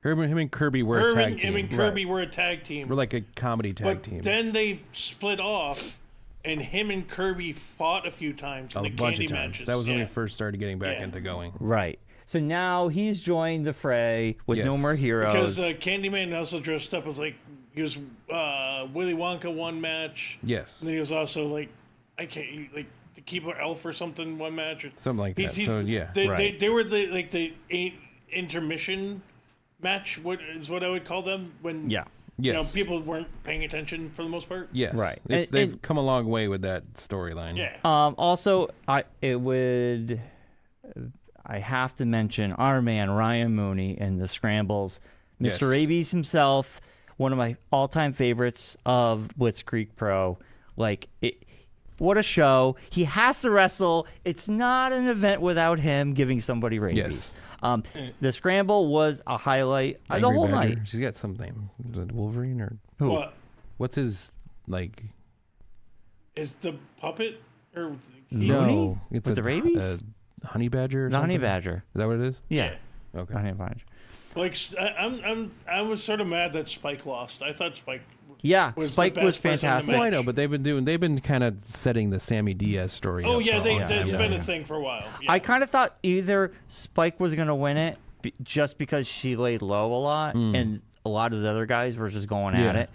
Speaker 1: Kirby were a tag team.
Speaker 3: him and Kirby were a tag team.
Speaker 1: We're like a comedy tag
Speaker 3: But
Speaker 1: team.
Speaker 3: then they split off, and him and Kirby fought a few times in the
Speaker 1: bunch
Speaker 3: candy
Speaker 1: of times.
Speaker 3: matches.
Speaker 1: That was when we first started getting back into going.
Speaker 2: Right. So now he's joined the fray with No More Heroes.
Speaker 3: Because Candyman also dressed up as he was Willy Wonka one match.
Speaker 1: Yes.
Speaker 3: And then he was also like the Keebler Elf or something one match. Or,
Speaker 1: Something like that. So yeah.
Speaker 3: They were the intermission match. What I would call them when people weren't paying attention for the most part.
Speaker 1: Yes.
Speaker 2: Right.
Speaker 1: They've come a long way with that storyline.
Speaker 3: Yeah.
Speaker 2: Also, I have to mention our man Ryan Mooney in the Scrambles, Mr.
Speaker 1: Yes.
Speaker 2: Rabies himself, one of my all-time favorites of Blitzkrieg Pro. What a show! He has to wrestle. It's not an event without him giving somebody rabies.
Speaker 1: Yes.
Speaker 2: The Scramble was a highlight the
Speaker 1: Angry
Speaker 2: whole
Speaker 1: Badger.
Speaker 2: night.
Speaker 1: She's got something. Is it Wolverine or
Speaker 2: Who?
Speaker 3: What
Speaker 1: what's his like?
Speaker 3: is the puppet or
Speaker 1: No, it's
Speaker 2: Was it rabies?
Speaker 1: Honey Badger. Or
Speaker 2: The Honey
Speaker 1: something?
Speaker 2: Badger.
Speaker 1: Is that what it is?
Speaker 2: Yeah.
Speaker 1: Okay.
Speaker 2: Honey Badger.
Speaker 3: I was sort of mad that Spike lost. I thought Spike.
Speaker 2: Yeah,
Speaker 3: Was the
Speaker 2: Spike
Speaker 3: best
Speaker 2: was
Speaker 3: person in the
Speaker 2: fantastic.
Speaker 3: match.
Speaker 1: Well, I know, but they've been kind of setting the Sammy Diaz story.
Speaker 3: Oh
Speaker 1: up
Speaker 3: yeah,
Speaker 1: for a long
Speaker 3: it's
Speaker 1: time.
Speaker 3: been a thing for a while. Yeah.
Speaker 2: I kind of thought either Spike was going to win it just because she laid low a lot, and a lot of the other guys were just going at it.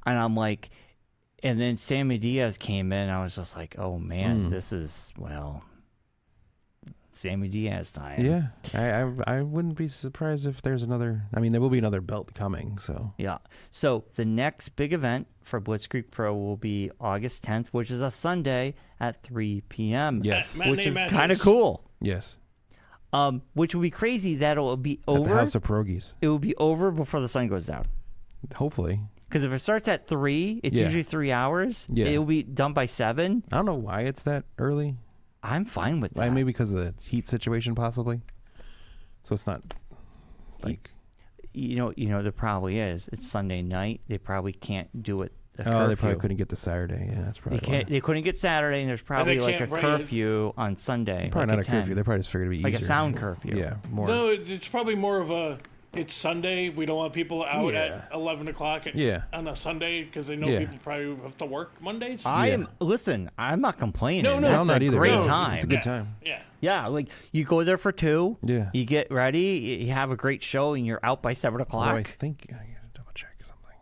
Speaker 2: And I'm like, and then Sammy Diaz came in. I was just like, oh man, this is Sammy Diaz time.
Speaker 1: Yeah, I wouldn't be surprised if there's another. I mean, there will be another belt coming. So
Speaker 2: Yeah. So the next big event for Blitzkrieg Pro will be August 10th, which is a Sunday at 3 p.m.
Speaker 1: Yes.
Speaker 3: Matinee
Speaker 2: which is
Speaker 3: matches.
Speaker 2: kind of cool.
Speaker 1: yes,
Speaker 2: Which will be crazy that it will be
Speaker 1: at the
Speaker 2: over.
Speaker 1: House of Pierogies.
Speaker 2: It will be over before the sun goes down.
Speaker 1: Hopefully,
Speaker 2: Because if it starts at 3, it's
Speaker 1: Yeah.
Speaker 2: usually 3 hours.
Speaker 1: Yeah.
Speaker 2: It will be done by 7.
Speaker 1: I don't know why it's that early.
Speaker 2: I'm fine with that.
Speaker 1: Maybe because of the heat situation, possibly. So it's not like.
Speaker 2: You know, there probably is. It's Sunday night. They probably can't do it.
Speaker 1: They probably couldn't get the Saturday. Yeah, that's probably why.
Speaker 2: They couldn't get Saturday, and there's probably like a
Speaker 3: can't run it.
Speaker 2: curfew on Sunday.
Speaker 1: Probably
Speaker 2: like
Speaker 1: not a curfew.
Speaker 2: 10.
Speaker 1: They probably just figured it'd be
Speaker 2: Like a
Speaker 1: easier.
Speaker 2: sound curfew.
Speaker 1: Yeah, more.
Speaker 3: No, it's probably more of a. It's Sunday. We don't want people out at 11 o'clock on a Sunday because they know people probably have to work Mondays.
Speaker 2: Listen, I'm not complaining.
Speaker 3: No,
Speaker 2: That's
Speaker 1: not
Speaker 2: a
Speaker 1: either.
Speaker 2: great
Speaker 1: No,
Speaker 2: time.
Speaker 1: It's a good time.
Speaker 3: Yeah.
Speaker 2: Yeah, like you go there for 2.
Speaker 1: Yeah.
Speaker 2: You get ready. You have a great show, and you're out by 7 o'clock.
Speaker 1: I think I gotta double check something.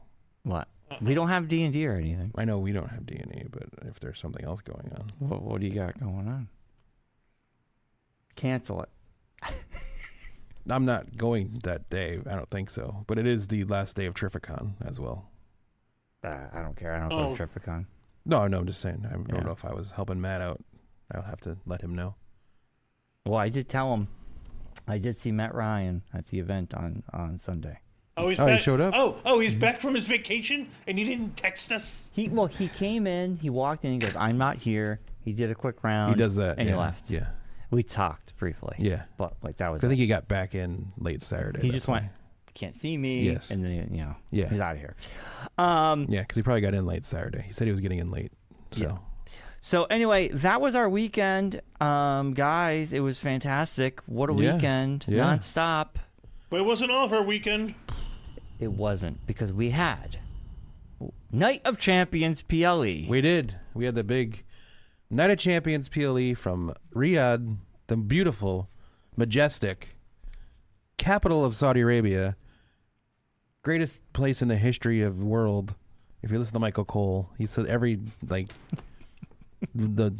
Speaker 2: What? We don't have D&D or anything.
Speaker 1: I know we don't have DNA, but if there's something else going on,
Speaker 2: What do you got going on? Cancel it.
Speaker 1: I'm not going that day. I don't think so. But it is the last day of Terrificon as well.
Speaker 2: I don't care. I don't go to Terrificon.
Speaker 1: No, I'm just saying. I don't know if I was helping Matt out. I'll have to let him know.
Speaker 2: Well, I did tell him. I did see Matt Ryan at the event on Sunday.
Speaker 3: Oh, he's
Speaker 1: Oh,
Speaker 3: back.
Speaker 1: he showed up?
Speaker 3: Oh, he's back from his vacation, and he didn't text us.
Speaker 2: He came in. He walked in. He goes, "I'm not here." He did a quick round.
Speaker 1: He does that.
Speaker 2: and
Speaker 1: yeah.
Speaker 2: he left.
Speaker 1: Yeah.
Speaker 2: We talked briefly.
Speaker 1: Yeah.
Speaker 2: but that was.
Speaker 1: I think he got back in late Saturday.
Speaker 2: He
Speaker 1: that's
Speaker 2: just went,
Speaker 1: why.
Speaker 2: can't see me.
Speaker 1: Yes.
Speaker 2: And then, he's out of here.
Speaker 1: Because he probably got in late Saturday. He said he was getting in late. So.
Speaker 2: Yeah. So anyway, that was our weekend. Guys, it was fantastic. What a weekend.
Speaker 1: Yeah.
Speaker 2: Nonstop.
Speaker 3: But it wasn't all of our weekend.
Speaker 2: It wasn't, because we had Night of Champions PLE.
Speaker 1: We did. We had the big Night of Champions PLE from Riyadh, the beautiful, majestic capital of Saudi Arabia. Greatest place in the history of the world. If you listen to Michael Cole, he said the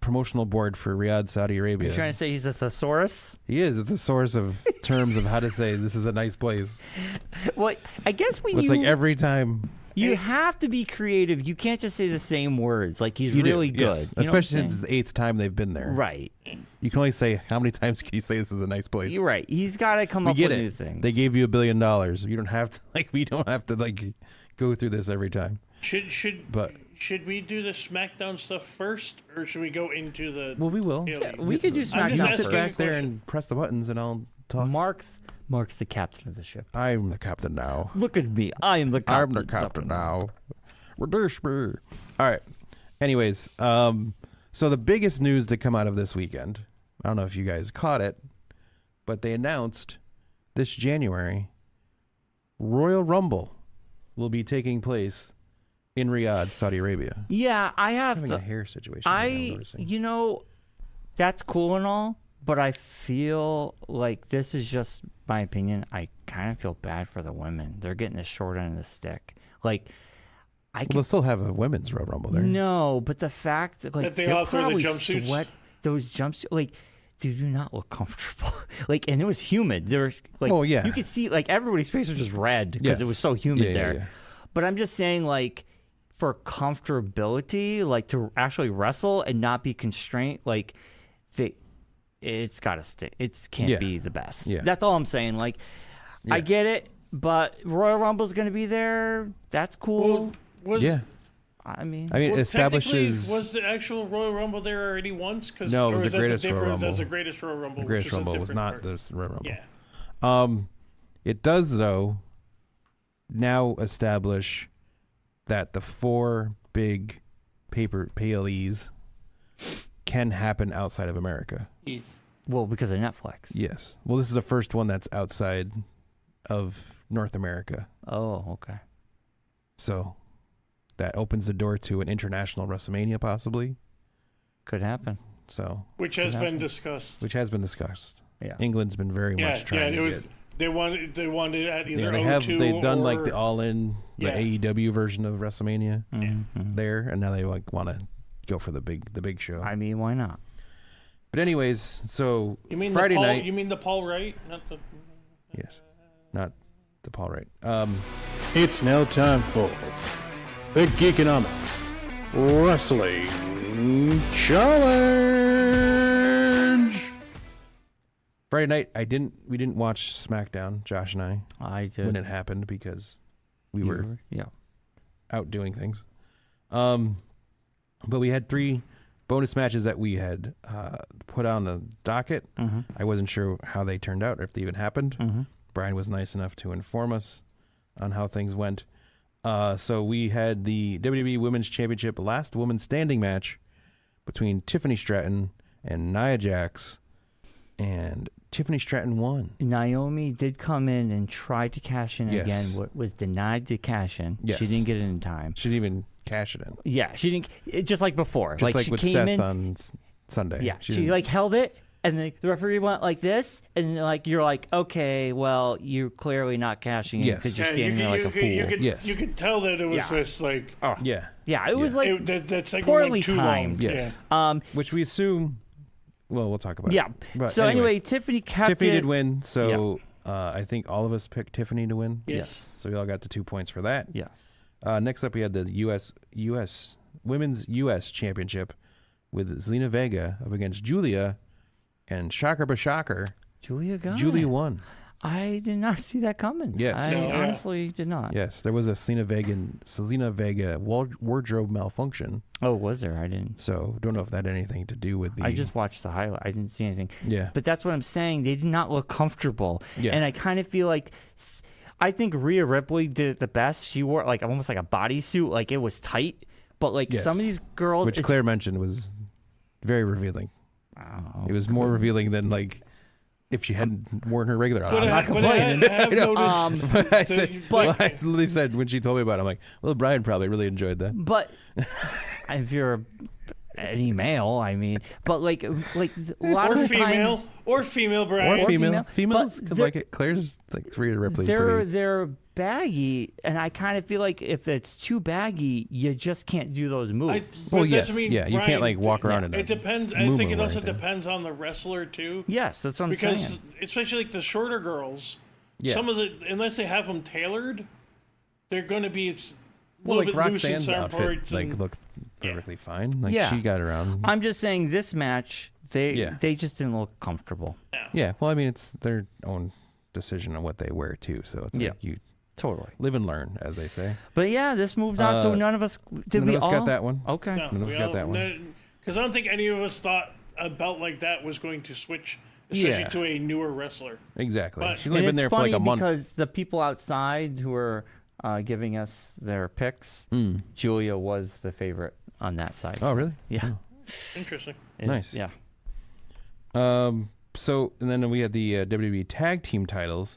Speaker 1: promotional board for Riyadh, Saudi Arabia.
Speaker 2: You're trying to say he's a thesaurus?
Speaker 1: He is. It's a source of terms of how to say this is a nice place.
Speaker 2: Well, I guess when
Speaker 1: it's like every time.
Speaker 2: You have to be creative. You can't just say the same words. Like, he's
Speaker 1: You
Speaker 2: really
Speaker 1: do,
Speaker 2: good.
Speaker 1: yes.
Speaker 2: You know
Speaker 1: Especially since it's the 8th time they've been there.
Speaker 2: Right.
Speaker 1: You can only say, how many times can you say this is a nice place?
Speaker 2: You're right. He's got to come up with new things.
Speaker 1: They gave you $1 billion. You don't have to, we don't have to, go through this every time.
Speaker 3: Should we do the SmackDown stuff first, or should we go into the...
Speaker 1: Well, we will.
Speaker 2: Yeah, we could do SmackDown
Speaker 1: You
Speaker 2: first.
Speaker 1: sit back there and press the buttons, and I'll talk.
Speaker 2: Mark's the captain of the ship.
Speaker 1: I'm the captain now.
Speaker 2: Look at me. I am the captain.
Speaker 1: I'm the captain now. All right. Anyways, so the biggest news to come out of this weekend, I don't know if you guys caught it, but they announced this January, Royal Rumble will be taking place in Riyadh, Saudi Arabia.
Speaker 2: Yeah, I have
Speaker 1: having a hair situation.
Speaker 2: That's cool and all, but I feel like this is just my opinion. I kind of feel bad for the women. They're getting the short end of the stick.
Speaker 1: They'll still have a women's Royal Rumble there.
Speaker 2: No, but the fact that
Speaker 3: they all throw the jumpsuits.
Speaker 2: Sweat those jumpsuits, they do not look comfortable. And it was humid. There was you could see everybody's face was just red because it was so humid there.
Speaker 1: Yeah.
Speaker 2: But I'm just saying for comfortability, to actually wrestle and not be constrained, it's got to stay. It can't be the best.
Speaker 1: Yeah.
Speaker 2: That's all I'm saying. I get it, but Royal Rumble's going to be there. That's cool.
Speaker 1: It establishes.
Speaker 3: Was the actual Royal Rumble there already once?
Speaker 1: No, it was the greatest Royal Rumble.
Speaker 3: That's the greatest Royal Rumble.
Speaker 1: The greatest Rumble was not the Royal Rumble.
Speaker 3: Yeah.
Speaker 1: It does, though, now establish that the 4 big PLEs can happen outside of America.
Speaker 3: Yes.
Speaker 2: Well, because of Netflix.
Speaker 1: Yes. Well, this is the first one that's outside of North America.
Speaker 2: Oh, okay.
Speaker 1: So that opens the door to an international WrestleMania, possibly.
Speaker 2: Could happen.
Speaker 1: So
Speaker 3: which has been discussed.
Speaker 1: Yeah. England's been very much trying to get.
Speaker 3: They wanted at either
Speaker 1: they've done the all-in, the AEW version of WrestleMania there, and now they want to go for the big show.
Speaker 2: I mean, why not?
Speaker 1: But anyways, so
Speaker 3: you mean
Speaker 1: Friday night.
Speaker 3: You mean the Paul Wright, not the?
Speaker 1: Yes, not the Paul Wright.
Speaker 4: It's now time for the Geekonomics Wrestling Challenge.
Speaker 1: Friday night, we didn't watch SmackDown, Josh and I.
Speaker 2: I did.
Speaker 1: When it happened because we were out doing things. But we had 3 bonus matches that we had put on the docket.
Speaker 2: Mm-hmm.
Speaker 1: I wasn't sure how they turned out or if they even happened.
Speaker 2: Mm-hmm.
Speaker 1: Bryon was nice enough to inform us on how things went. So we had the WWE Women's Championship last woman standing match between Tiffany Stratton and Nia Jax, and Tiffany Stratton won.
Speaker 2: Naomi did come in and try to cash in again. Was denied to cash in.
Speaker 1: Yes.
Speaker 2: She didn't get it in time.
Speaker 1: She didn't even cash it in.
Speaker 2: Yeah, she didn't. Just like before.
Speaker 1: Just like
Speaker 2: she
Speaker 1: with
Speaker 2: came
Speaker 1: Seth
Speaker 2: in,
Speaker 1: on Sunday.
Speaker 2: Yeah, she held it, and the referee went like this, and you're like, okay, well, you're clearly not cashing in because you're standing there like a fool.
Speaker 3: You could tell that it was just
Speaker 2: yeah, it was
Speaker 3: that segment
Speaker 2: poorly
Speaker 3: went too
Speaker 2: timed.
Speaker 3: long.
Speaker 1: Yes.
Speaker 2: Yeah.
Speaker 1: Which we assume. Well, we'll talk about it.
Speaker 2: Yeah.
Speaker 1: But
Speaker 2: so anyway, Tiffany kept
Speaker 1: Tiffany
Speaker 2: it.
Speaker 1: did win, so I think all of us picked Tiffany to win.
Speaker 2: Yes.
Speaker 1: So we all got the 2 points for that.
Speaker 2: Yes.
Speaker 1: Next up, we had the Women's U.S. Championship with Zelina Vega up against Julia, and shocker but shocker,
Speaker 2: Julia got
Speaker 1: Julia
Speaker 2: it.
Speaker 1: won.
Speaker 2: I did not see that coming.
Speaker 1: Yes.
Speaker 2: I honestly did not.
Speaker 1: Yes, there was a Selena Vega wardrobe malfunction.
Speaker 2: Oh, was there? I didn't.
Speaker 1: So don't know if that had anything to do with the...
Speaker 2: I just watched the highlight. I didn't see anything.
Speaker 1: Yeah.
Speaker 2: But that's what I'm saying. They did not look comfortable.
Speaker 1: Yeah.
Speaker 2: And I kind of feel like... I think Rhea Ripley did it the best. She wore like almost like a bodysuit. Like it was tight. But like some of these girls...
Speaker 1: Which Claire mentioned was very revealing.
Speaker 2: Oh,
Speaker 1: it was more revealing than like... if she hadn't worn her regular outfit.
Speaker 2: I'm not complaining.
Speaker 3: I have noticed.
Speaker 1: But I said, I literally said when she told me about it, I'm like, well, Bryon probably really enjoyed that.
Speaker 2: But if you're any male, I mean, but like a lot of times,
Speaker 3: or female, Bryon,
Speaker 1: or females, because like Claire's like Rhea Ripley's
Speaker 2: they're baggy, and I kind of feel like if it's too baggy, you just can't do those moves.
Speaker 1: Well, yes, you can't like walk around in it.
Speaker 3: It depends. I think it also depends on the wrestler too.
Speaker 2: Yes, that's what I'm saying.
Speaker 3: Because especially like the shorter girls, some of unless they have them tailored, they're going to be a little bit loose in some parts.
Speaker 1: Like looked perfectly fine. Like she got around.
Speaker 2: I'm just saying this match, they just didn't look comfortable.
Speaker 1: Yeah. Well, I mean, it's their own decision on what they wear too. So it's like you.
Speaker 2: Totally.
Speaker 1: Live and learn, as they say.
Speaker 2: But yeah, this moved on, so none of us... None of us
Speaker 1: got that one.
Speaker 2: Okay.
Speaker 3: No,
Speaker 1: none of us got that one.
Speaker 3: Because I don't think any of us thought a belt like that was going to switch, especially to a newer wrestler.
Speaker 1: Exactly.
Speaker 3: But,
Speaker 1: she's only been there for like a month.
Speaker 2: Because the people outside who were giving us their picks, Julia was the favorite on that side.
Speaker 1: Oh, really?
Speaker 2: Yeah.
Speaker 3: Interesting.
Speaker 1: Nice.
Speaker 2: Yeah.
Speaker 1: So, and then we had the WWE Tag Team titles.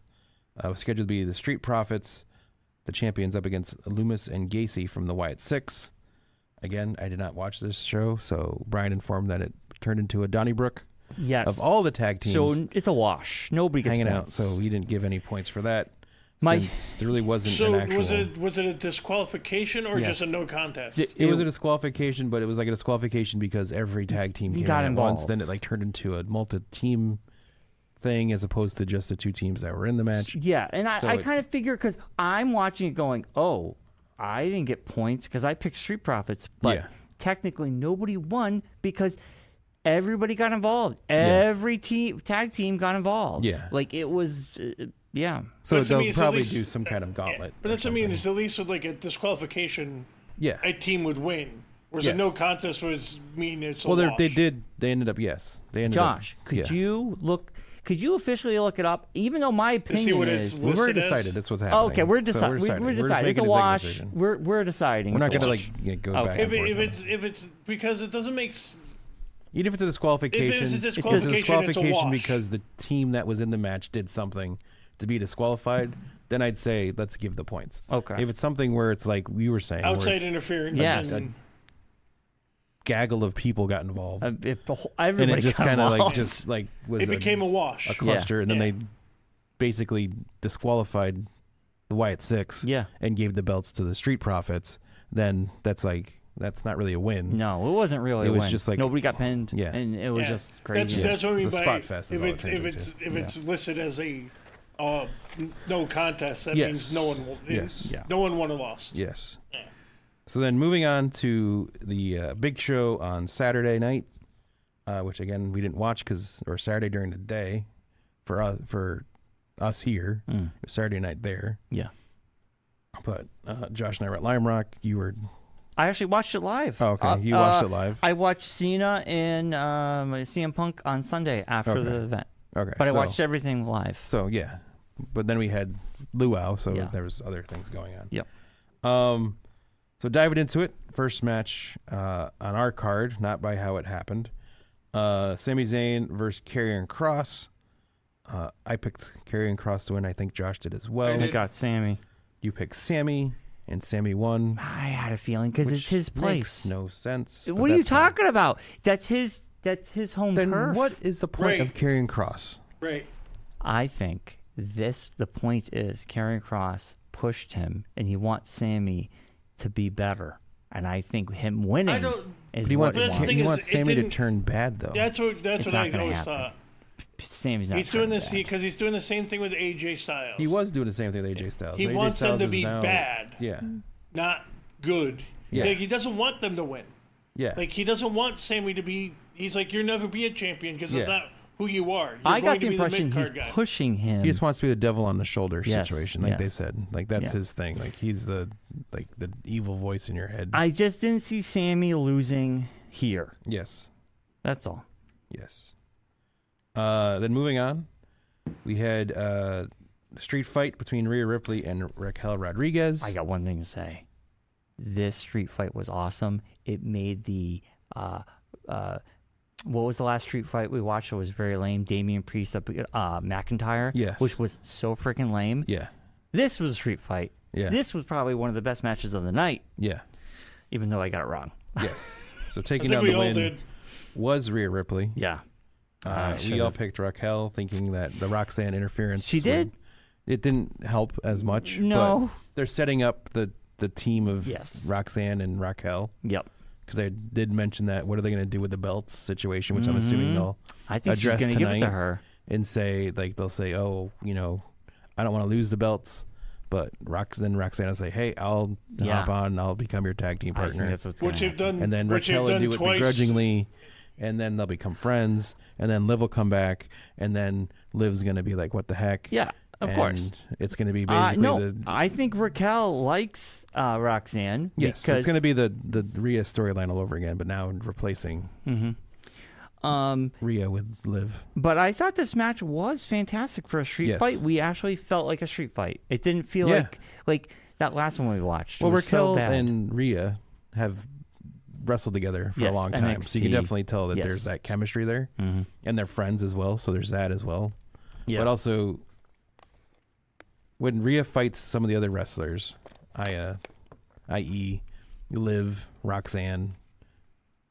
Speaker 1: Was scheduled to be the Street Profits, the champions, up against Loomis and Gacy from the Wyatt Six. Again, I did not watch this show, so Bryon informed that it turned into a Donnybrook of all the tag teams.
Speaker 2: So it's a wash. Nobody gets
Speaker 1: hanging
Speaker 2: points.
Speaker 1: out. So he didn't give any points for that. Since there really wasn't an actual...
Speaker 3: So was it a disqualification or just a no contest?
Speaker 1: It was a disqualification, but it was like a disqualification because every tag team came in at once. Then it like turned into a multi-team thing as opposed to just the two teams that were in the match.
Speaker 2: Yeah, and I kind of figure because I'm watching it going, oh, I didn't get points because I picked Street Profits, but technically nobody won because everybody got involved. Every tag team got involved.
Speaker 1: Yeah.
Speaker 2: Like it was,
Speaker 1: So they'll probably do some kind of gauntlet.
Speaker 3: But that's what I mean. It's at least with like a disqualification, a team would win. Whereas a no contest would mean it's a wash.
Speaker 1: They ended up,
Speaker 2: Josh, could you look... Could you officially look it up? Even though my opinion is...
Speaker 1: We've already decided that's what's happening.
Speaker 2: Okay, we're deciding. We're deciding. It's a wash. We're deciding.
Speaker 1: We're not going to go back and forth.
Speaker 3: If it's because it doesn't make...
Speaker 1: Even if it's a disqualification,
Speaker 3: it's a disqualification
Speaker 1: because the team that was in the match did something to be disqualified, then I'd say let's give the points.
Speaker 2: Okay.
Speaker 1: If it's something where it's like we were saying...
Speaker 3: outside interference.
Speaker 2: Yes.
Speaker 1: Gaggle of people got involved,
Speaker 2: everybody
Speaker 1: and it just
Speaker 2: kind of
Speaker 1: was
Speaker 3: it became a wash,
Speaker 1: a cluster, and then they basically disqualified the Wyatt Six, and gave the belts to the Street Profits. Then that's not really a win.
Speaker 2: No, it wasn't really.
Speaker 1: It
Speaker 2: was
Speaker 1: just like
Speaker 2: nobody got pinned, and it was just crazy.
Speaker 3: That's what I mean by
Speaker 1: spot fest.
Speaker 3: If it's listed as a no contest, that means no one will. No one won or lost.
Speaker 1: Yes. So then moving on to the big show on Saturday night, which again we didn't watch or Saturday during the day for us here. It was Saturday night there.
Speaker 2: Yeah.
Speaker 1: But Josh and I were at Lime Rock.
Speaker 2: I actually watched it live.
Speaker 1: Oh, okay. You watched it live?
Speaker 2: I watched Cena and CM Punk on Sunday after the event.
Speaker 1: Okay.
Speaker 2: But I watched everything live.
Speaker 1: So, yeah. But then we had Luau, so there was other things going on.
Speaker 2: Yep.
Speaker 1: So diving into it, first match on our card, not by how it happened. Sami Zayn versus Karrion Kross. I picked Karrion Kross to win. I think Josh did as well.
Speaker 2: I got Sami.
Speaker 1: You picked Sami, and Sami won.
Speaker 2: I had a feeling because it's his place.
Speaker 1: Makes no sense.
Speaker 2: What are you talking about? That's his home
Speaker 1: then
Speaker 2: turf.
Speaker 1: What is the point of Karrion Kross?
Speaker 3: Right.
Speaker 2: I think the point is Karrion Kross pushed him, and he wants Sami to be better, and I think him winning is
Speaker 1: he
Speaker 2: what
Speaker 1: he wants Sami to turn bad, though.
Speaker 3: That's what I always thought.
Speaker 2: Sami's not.
Speaker 3: He's doing this because he's doing the same thing with AJ Styles.
Speaker 1: He was doing the same thing with AJ Styles.
Speaker 3: He wants them to be bad,
Speaker 1: yeah,
Speaker 3: not good.
Speaker 1: Yeah.
Speaker 3: Like, he doesn't want them to win.
Speaker 1: Yeah,
Speaker 3: like he doesn't want Sami to be. He's like, you'll never be a champion because that's not who you are.
Speaker 2: I got the impression he's pushing him.
Speaker 1: He just wants to be the devil on the shoulder situation, like they
Speaker 2: yes.
Speaker 1: said. Like that's his thing. Like he's the evil voice in your head.
Speaker 2: I just didn't see Sammy losing here.
Speaker 1: Yes.
Speaker 2: That's all.
Speaker 1: Yes. Then moving on, we had a street fight between Rhea Ripley and Raquel Rodriguez.
Speaker 2: I got one thing to say. This street fight was awesome. It made the what was the last street fight we watched? It was very lame. Damian Priest up McIntyre,
Speaker 1: yes,
Speaker 2: which was so freaking lame.
Speaker 1: Yeah.
Speaker 2: This was a street fight.
Speaker 1: Yeah.
Speaker 2: This was probably one of the best matches of the night.
Speaker 1: Yeah.
Speaker 2: Even though I got it wrong.
Speaker 1: Yes. So taking down the win was Rhea Ripley.
Speaker 2: Yeah.
Speaker 1: We all picked Raquel, thinking that the Roxanne interference.
Speaker 2: She did.
Speaker 1: It didn't help as much.
Speaker 2: No.
Speaker 1: But they're setting up the team of Roxanne and Raquel.
Speaker 2: Yep.
Speaker 1: Because I did mention that. What are they going to do with the belts situation? Which I'm assuming they'll
Speaker 2: I think
Speaker 1: address
Speaker 2: she's going to give it to
Speaker 1: tonight
Speaker 2: her
Speaker 1: and say, like, they'll say, oh, you know, I don't want to lose the belts. But then Roxanne will say, hey, I'll hop on and I'll become your tag team partner.
Speaker 2: I think that's what's going to happen.
Speaker 1: And then Raquel will do it begrudgingly. And then they'll become friends. And then Liv will come back. And then Liv's going to be like, what the heck?
Speaker 2: Yeah, of course.
Speaker 1: It's going to be basically
Speaker 2: I think Raquel likes Roxanne.
Speaker 1: Yes,
Speaker 2: because
Speaker 1: it's going to be the Rhea storyline all over again, but now replacing Rhea with Liv.
Speaker 2: But I thought this match was fantastic for a street fight. We actually felt like a street fight. It didn't feel like that last one we watched.
Speaker 1: Well, Raquel
Speaker 2: so bad.
Speaker 1: and Rhea have wrestled together for a long time,
Speaker 2: NXT.
Speaker 1: so you can definitely tell that there's that chemistry there, and they're friends as well. So there's that as well. Yeah. But also, when Rhea fights some of the other wrestlers, i.e., Liv, Roxanne,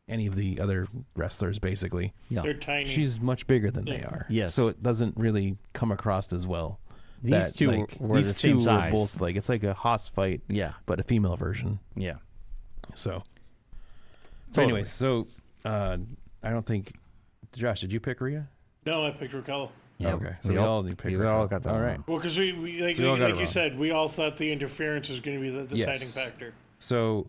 Speaker 1: any of the other wrestlers, basically,
Speaker 3: they're tiny.
Speaker 1: She's much bigger than they are.
Speaker 2: Yes.
Speaker 1: So it doesn't really come across as well.
Speaker 2: These two were the same size.
Speaker 1: Both it's like a Haas fight, but a female version.
Speaker 2: Yeah.
Speaker 1: So anyway, I don't think, Josh, did you pick Rhea?
Speaker 3: No, I picked Raquel.
Speaker 2: Yeah,
Speaker 1: okay, so we all picked Raquel.
Speaker 2: We all got that.
Speaker 1: All right.
Speaker 3: Well, because we like you said, we all thought the interference was going to be the deciding factor.
Speaker 1: So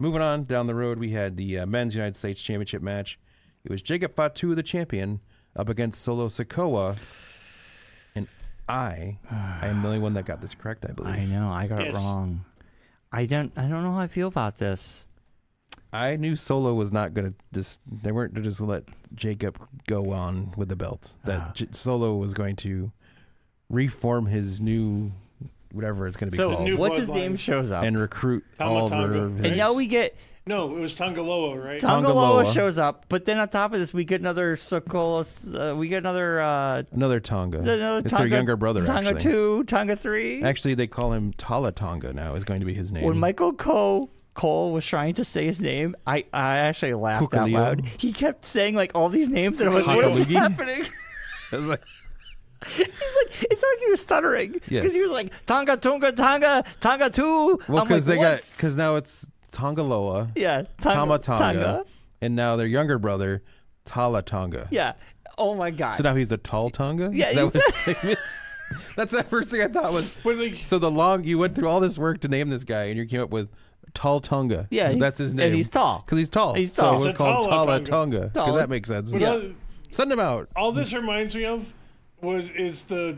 Speaker 1: moving on down the road, we had the Men's United States Championship match. It was Jacob Fatu, the champion, up against Solo Sikoa. And I am the only one that got this correct, I believe.
Speaker 2: I know, I got it wrong. I don't know how I feel about this.
Speaker 1: I knew Solo was not going to they weren't to just let Jacob go on with the belt. That Solo was going to reform his new, whatever it's going to be called.
Speaker 2: So what's his name shows up.
Speaker 1: And recruit all of his...
Speaker 2: And now we get...
Speaker 3: No, it was Tongaloa, right?
Speaker 2: Tongaloa shows up, but then on top of this, we get another Sokola. We get another...
Speaker 1: another Tonga. It's their younger brother,
Speaker 2: Tonga
Speaker 1: actually.
Speaker 2: 2, Tonga 3.
Speaker 1: Actually, they call him Tala Tonga now, is going to be his name.
Speaker 2: When Michael Cole was trying to say his name, I actually laughed out loud. He kept saying like all these names, and I'm like, what is happening?
Speaker 1: I was like...
Speaker 2: He's like, it's like he was stuttering because he was like Tonga 2.
Speaker 1: Well, because now it's Tongaloa, Tama Tonga, and now their younger brother Tala Tonga.
Speaker 2: Yeah. Oh my God.
Speaker 1: So now he's the Tall Tonga.
Speaker 2: Yeah.
Speaker 1: Is that what his name is? That's the first thing I thought was. So you went through all this work to name this guy, and you came up with Tall Tonga.
Speaker 2: Yeah,
Speaker 1: that's his name.
Speaker 2: And he's tall.
Speaker 1: Because he's tall.
Speaker 2: He's tall.
Speaker 1: So it was called Tala Tonga. Because that makes sense. Send him out.
Speaker 3: All this reminds me of is the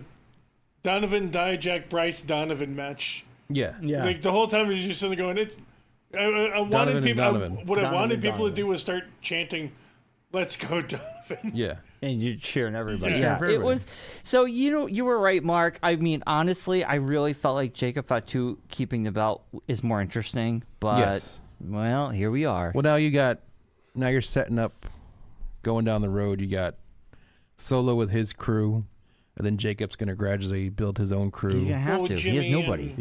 Speaker 3: Donovan Dijak Bryce Donovan match.
Speaker 1: Yeah.
Speaker 3: Like the whole time you're just sitting there going, I wanted people to do was start chanting, "Let's go, Donovan."
Speaker 1: Yeah.
Speaker 2: And you're cheering everybody.
Speaker 1: Yeah.
Speaker 2: It was so you were right, Mark. I mean, honestly, I really felt like Jacob Fatu keeping the belt is more interesting. But well, here we are.
Speaker 1: Well, now you're setting up, going down the road. You got Solo with his crew, and then Jacob's going to gradually build his own crew.
Speaker 2: He's going to have to. He has nobody.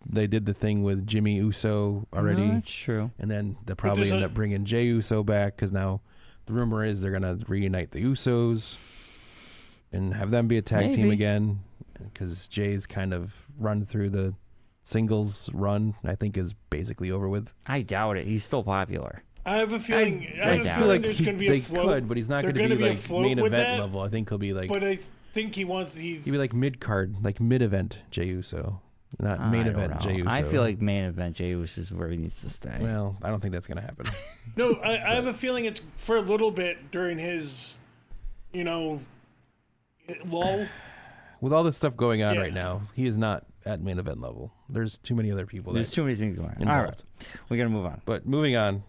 Speaker 1: They did the thing with Jimmy Uso already.
Speaker 2: No, that's true.
Speaker 1: And then they'll probably end up bringing Jey Uso back because now the rumor is they're going to reunite the Usos and have them be a tag team again because Jay's kind of run through the singles run, I think, is basically over with.
Speaker 2: I doubt it. He's still popular.
Speaker 3: I have a feeling.
Speaker 1: I feel like
Speaker 3: there's going to be a float.
Speaker 1: Could, but he's not going to be like main event level. I think he'll be like.
Speaker 3: But I think he'll
Speaker 1: be like mid card, like mid event Jey Uso, not main event Jey Uso.
Speaker 2: I feel like main event Jey Uso is where he needs to stay.
Speaker 1: Well, I don't think that's going to happen.
Speaker 3: No, I have a feeling it's for a little bit during his low.
Speaker 1: With all this stuff going on right now, he is not at main event level. There's too many other people.
Speaker 2: There's too many things going on.
Speaker 1: Involved.
Speaker 2: All right, we got to move on.
Speaker 1: But moving on,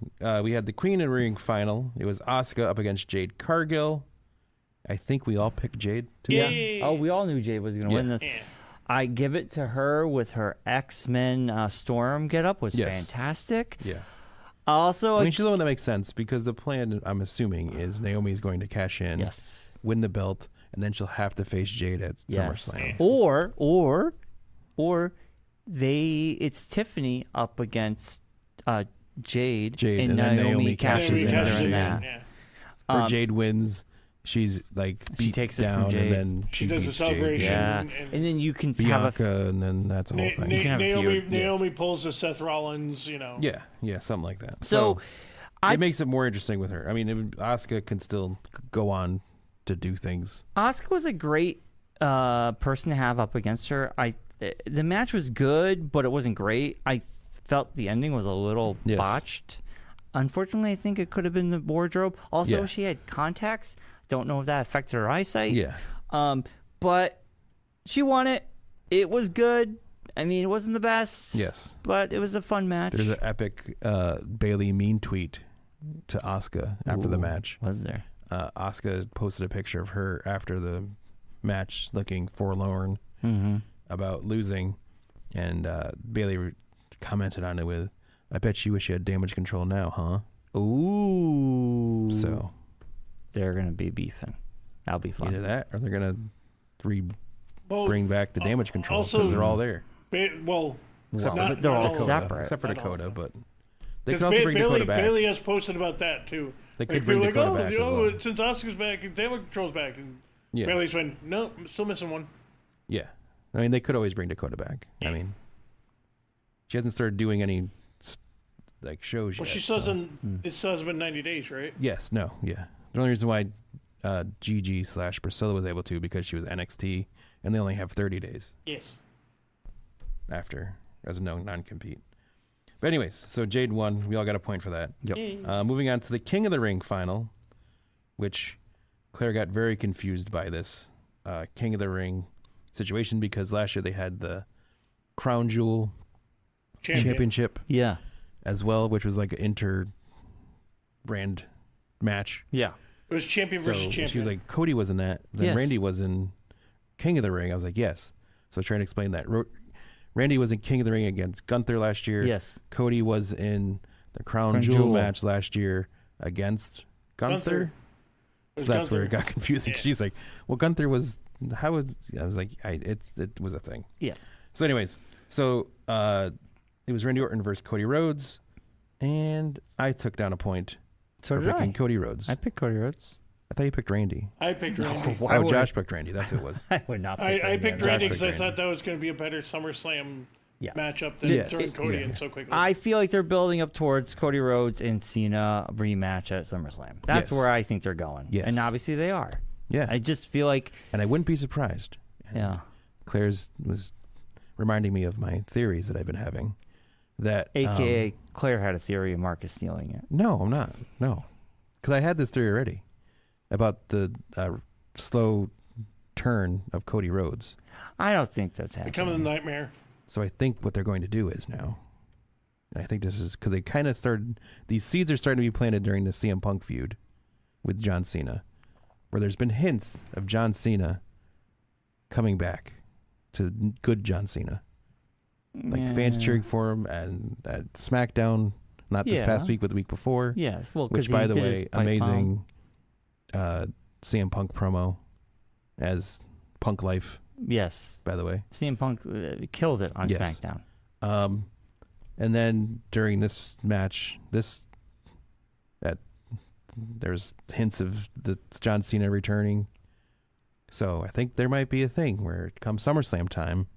Speaker 1: we had the Queen of the Ring final. It was Asuka up against Jade Cargill. I think we all picked Jade.
Speaker 2: Yeah. Oh, we all knew Jade was going to win this. Yeah. I give it to her with her X-Men Storm getup was fantastic.
Speaker 1: Yeah.
Speaker 2: Also,
Speaker 1: I mean, she's the one that makes sense because the plan, I'm assuming, is Naomi's going to cash in, win the belt, and then she'll have to face Jade at SummerSlam.
Speaker 2: Or it's Tiffany up against Jade,
Speaker 1: and Naomi
Speaker 2: cashes in during that.
Speaker 3: Yeah.
Speaker 1: Or Jade wins. She's like
Speaker 2: she takes
Speaker 1: down,
Speaker 2: it from Jade,
Speaker 1: and then
Speaker 3: she does a celebration.
Speaker 2: And then you can
Speaker 1: Bianca,
Speaker 2: have
Speaker 1: and then that's a whole thing.
Speaker 3: Naomi pulls a Seth Rollins,
Speaker 1: Yeah, something like that.
Speaker 2: So
Speaker 1: it makes it more interesting with her. I mean, Asuka can still go on to do things.
Speaker 2: Asuka was a great person to have up against her. The match was good, but it wasn't great. I felt the ending was a little botched. Unfortunately, I think it could have been the wardrobe. Also, she had contacts. Don't know if that affected her eyesight.
Speaker 1: Yeah.
Speaker 2: But she won it. It was good. I mean, it wasn't the best.
Speaker 1: Yes.
Speaker 2: But it was a fun match.
Speaker 1: There's an epic Bailey mean tweet to Asuka after the match.
Speaker 2: Was there?
Speaker 1: Asuka posted a picture of her after the match looking forlorn about losing. And Bailey commented on it with, I bet you wish you had damage control now, huh?
Speaker 2: Ooh.
Speaker 1: So
Speaker 2: they're going to be beefing. That'll be fun.
Speaker 1: Either that or they're going to bring back the damage control because they're all there.
Speaker 2: They're all separate.
Speaker 1: Except for Dakota, but they can also bring Dakota back.
Speaker 3: Bailey has posted about that, too.
Speaker 1: They could bring Dakota back as well.
Speaker 3: Since Asuka's back and damage control's back. And Bailey's went, no, I'm still missing one.
Speaker 1: Yeah. I mean, they could always bring Dakota back. I mean, she hasn't started doing any shows yet.
Speaker 3: Well, she still hasn't. It still hasn't been 90 days, right?
Speaker 1: Yes. No. Yeah. The only reason why Gigi/Priscilla was able to because she was NXT, and they only have 30 days.
Speaker 3: Yes.
Speaker 1: After as a non-compete. But anyways, so Jade won. We all got a point for that.
Speaker 2: Yep.
Speaker 1: Moving on to the King of the Ring final, which Claire got very confused by this King of the Ring situation because last year they had the Crown Jewel Championship.
Speaker 2: Yeah.
Speaker 1: As well, which was like an inter-brand match.
Speaker 2: Yeah.
Speaker 3: It was champion versus champion.
Speaker 1: She was like, Cody was in that. Then Randy was in King of the Ring. I was like, yes. So I was trying to explain that. Randy was in King of the Ring against Gunther last year.
Speaker 2: Yes.
Speaker 1: Cody was in the Crown Jewel match last year against Gunther. So that's where it got confusing. Yeah. She's like, well, Gunther was, I was like, it was a thing.
Speaker 2: Yeah.
Speaker 1: So anyways, it was Randy Orton versus Cody Rhodes, and I took down a point for picking Cody Rhodes.
Speaker 2: I picked Cody Rhodes.
Speaker 1: I thought you picked Randy.
Speaker 3: I picked Randy.
Speaker 1: Josh picked Randy. That's who it was.
Speaker 2: I would not pick
Speaker 3: Randy. I picked Randy because I
Speaker 1: Randy.
Speaker 3: thought that was going to be a better SummerSlam matchup than throwing Cody in so quickly.
Speaker 2: I feel like they're building up towards Cody Rhodes and Cena rematch at SummerSlam. That's where I think they're going.
Speaker 1: Yes.
Speaker 2: And obviously they are.
Speaker 1: Yeah.
Speaker 2: I just feel like...
Speaker 1: And I wouldn't be surprised. And Claire's was reminding me of my theories that I've been having. That
Speaker 2: AKA Claire had a theory of Marc is stealing it.
Speaker 1: No, I'm not. No. Because I had this theory already about the slow turn of Cody Rhodes.
Speaker 2: I don't think that's happening.
Speaker 3: Becoming a nightmare.
Speaker 1: So I think what they're going to do is now, and I think this is because they kind of started, these seeds are starting to be planted during the CM Punk feud with John Cena, where there's been hints of John Cena coming back to good John Cena. Like fans cheering for him and at SmackDown, not this past week, but the week before.
Speaker 2: Yes, well,
Speaker 1: which, by the way, amazing CM Punk promo as Punk Life.
Speaker 2: Yes.
Speaker 1: By the way,
Speaker 2: CM Punk killed it on SmackDown.
Speaker 1: And then during this match, there's hints of the John Cena returning. So I think there might be a thing where come SummerSlam time,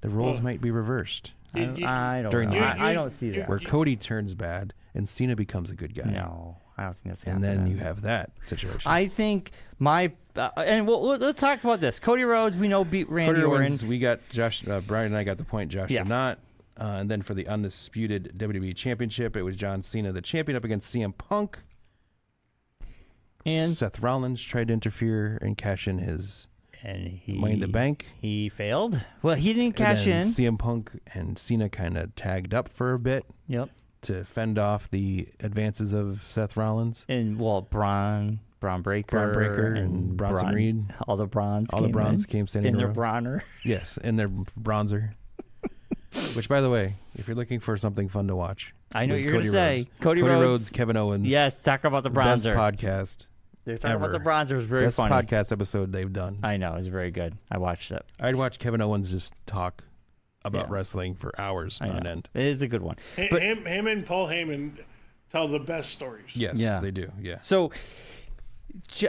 Speaker 1: the roles might be reversed.
Speaker 2: I don't know. I don't see that.
Speaker 1: Where Cody turns bad and Cena becomes a good guy.
Speaker 2: No, I don't think that's
Speaker 1: happening. And then you have that situation.
Speaker 2: I think let's talk about this. Cody Rhodes, we know, beat Randy Orton.
Speaker 1: We got Josh, Bryon and I got the point. Josh did not. And then for the undisputed WWE Championship, it was John Cena, the champion, up against CM Punk.
Speaker 2: And
Speaker 1: Seth Rollins tried to interfere and cash in his Money in the Bank.
Speaker 2: He failed. Well, he didn't cash in.
Speaker 1: CM Punk and Cena kind of tagged up for a bit.
Speaker 2: Yep.
Speaker 1: To fend off the advances of Seth Rollins.
Speaker 2: And, Braun Breaker,
Speaker 1: and Bronson Reed.
Speaker 2: All the Brons
Speaker 1: came standing
Speaker 2: in their Bronner.
Speaker 1: Yes, in their bronzer. Which, by the way, if you're looking for something fun to watch,
Speaker 2: I know what you're going to say. Cody Rhodes,
Speaker 1: Kevin Owens.
Speaker 2: Yes, talk about the bronzer.
Speaker 1: Best podcast.
Speaker 2: They're talking about the bronzer. It was very funny.
Speaker 1: Best podcast episode they've done.
Speaker 2: I know. It was very good. I watched it.
Speaker 1: I'd watch Kevin Owens just talk about wrestling for hours on end.
Speaker 2: It is a good one.
Speaker 3: Him and Paul Heyman tell the best stories.
Speaker 1: Yes, they do. Yeah.
Speaker 2: So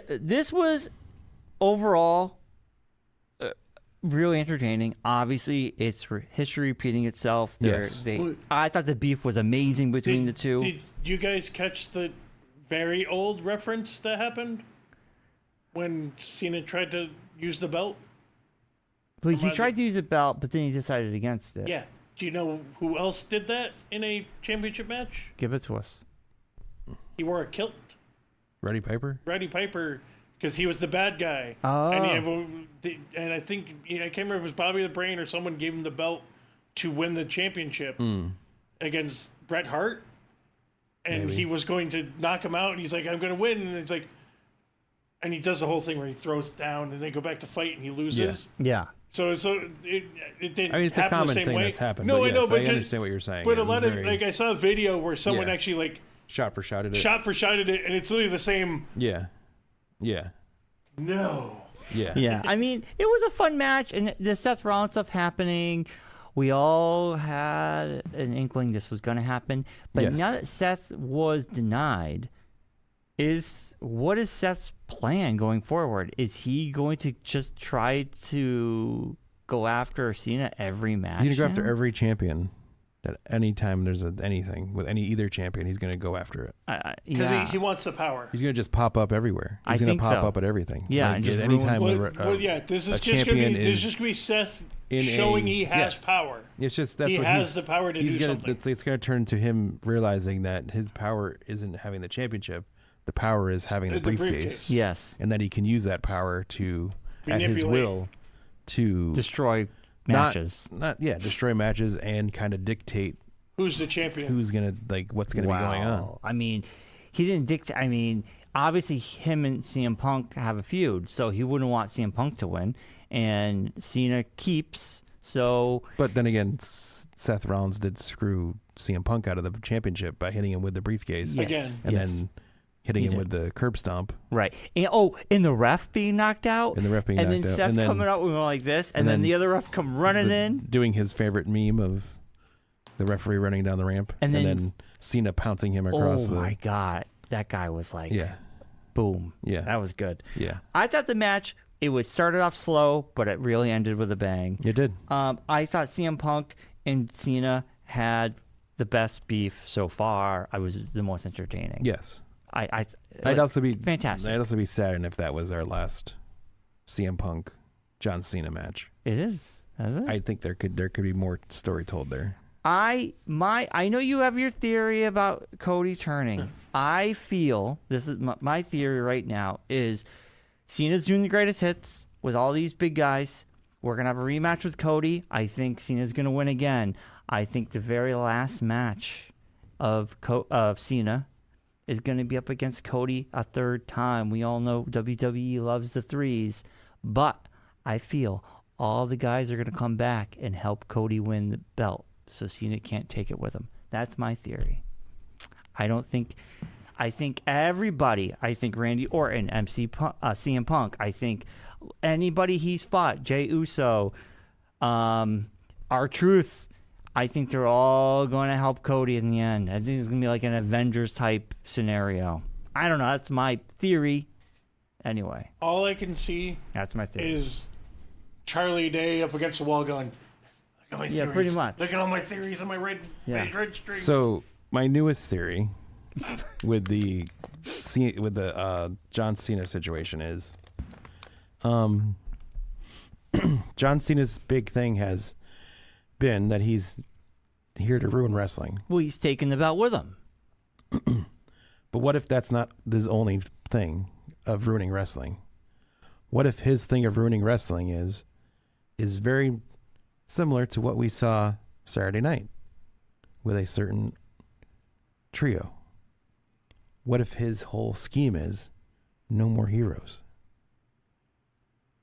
Speaker 2: this was overall really entertaining. Obviously, it's history repeating itself.
Speaker 1: Yes.
Speaker 2: I thought the beef was amazing between the two.
Speaker 3: Did you guys catch the very old reference that happened when Cena tried to use the belt?
Speaker 2: Well, he tried to use the belt, but then he decided against it.
Speaker 3: Yeah. Do you know who else did that in a championship match?
Speaker 2: Give it to us.
Speaker 3: He wore a kilt.
Speaker 1: Roddy Piper,
Speaker 3: because he was the bad guy.
Speaker 2: Oh.
Speaker 3: And I think, I can't remember if it was Bobby the Brain or someone gave him the belt to win the championship against Bret Hart. And he was going to knock him out, and he's like, I'm going to win. And it's like, and he does the whole thing where he throws down, and they go back to fight, and he loses.
Speaker 2: Yeah.
Speaker 3: So it didn't
Speaker 1: it's
Speaker 3: happen
Speaker 1: a common
Speaker 3: the same
Speaker 1: thing
Speaker 3: way.
Speaker 1: that's happened.
Speaker 3: No,
Speaker 1: but
Speaker 3: I know, but
Speaker 1: I understand what you're saying.
Speaker 3: But a lot of I saw a video where someone actually
Speaker 1: shot for shot at it.
Speaker 3: Shot for shot at it, and it's literally the same.
Speaker 1: Yeah.
Speaker 3: No.
Speaker 2: Yeah. I mean, it was a fun match, and the Seth Rollins stuff happening. We all had an inkling this was going to happen, but now that Seth was denied, what is Seth's plan going forward? Is he going to just try to go after Cena every match?
Speaker 1: He's going to go after every champion. At any time there's anything with either champion, he's going to go after it.
Speaker 3: Because he wants the power.
Speaker 1: He's going to just pop up everywhere. He's going to pop up at everything.
Speaker 2: Yeah,
Speaker 1: and just anytime.
Speaker 3: This is just going to be Seth showing he has power.
Speaker 1: It's just
Speaker 3: he has the power to do something.
Speaker 1: It's going to turn to him realizing that his power isn't having the championship. The power is having the briefcase.
Speaker 2: Yes,
Speaker 1: and that he can use that power to at his will to
Speaker 2: destroy matches.
Speaker 1: Destroy matches and kind of dictate
Speaker 3: who's the champion.
Speaker 1: Who's gonna what's gonna be going on.
Speaker 2: I mean, he didn't dictate. I mean, obviously him and CM Punk have a feud, so he wouldn't want CM Punk to win, and Cena keeps. So,
Speaker 1: but then again, Seth Rollins did screw CM Punk out of the championship by hitting him with the briefcase
Speaker 3: again,
Speaker 1: and then hitting him with the curb stomp.
Speaker 2: Right. And the ref being knocked out.
Speaker 1: And the ref being knocked out.
Speaker 2: And then Seth coming out with like this. And then the other ref come running in.
Speaker 1: Doing his favorite meme of the referee running down the ramp. And then Cena pouncing him across
Speaker 2: Oh, my God. That guy was like, boom.
Speaker 1: Yeah.
Speaker 2: That was good.
Speaker 1: Yeah.
Speaker 2: I thought the match, it was started off slow, but it really ended with a bang.
Speaker 1: It did.
Speaker 2: I thought CM Punk and Cena had the best beef so far. I was the most entertaining.
Speaker 1: Yes.
Speaker 2: I'd
Speaker 1: also be
Speaker 2: fantastic.
Speaker 1: I'd also be saddened if that was our last CM Punk John Cena match.
Speaker 2: It is. Is it?
Speaker 1: I think there could be more story told there.
Speaker 2: I know you have your theory about Cody turning. I feel this is my theory right now is Cena's doing the greatest hits with all these big guys. We're gonna have a rematch with Cody. I think Cena's gonna win again. I think the very last match of Cena is going to be up against Cody a third time. We all know WWE loves the threes, but I feel all the guys are going to come back and help Cody win the belt, so Cena can't take it with him. That's my theory. I think everybody, I think Randy Orton, CM Punk, I think anybody he's fought, Jey Uso, R-Truth, I think they're all going to help Cody in the end. I think it's going to be like an Avengers type sescenario. I don't know. That's my theory. Anyway.
Speaker 3: All I can see
Speaker 2: that's my theory.
Speaker 3: Is Charlie Day up against the wall going, look at my theories.
Speaker 2: Pretty much.
Speaker 3: Look at all my theories on my red strings.
Speaker 1: So my newest theory with the John Cena situation is John Cena's big thing has been that he's here to ruin wrestling.
Speaker 2: Well, he's taking the belt with him.
Speaker 1: But what if that's not his only thing? of ruining wrestling? What if his thing of ruining wrestling is very similar to what we saw Saturday night with a certain trio? What if his whole scheme is no more heroes?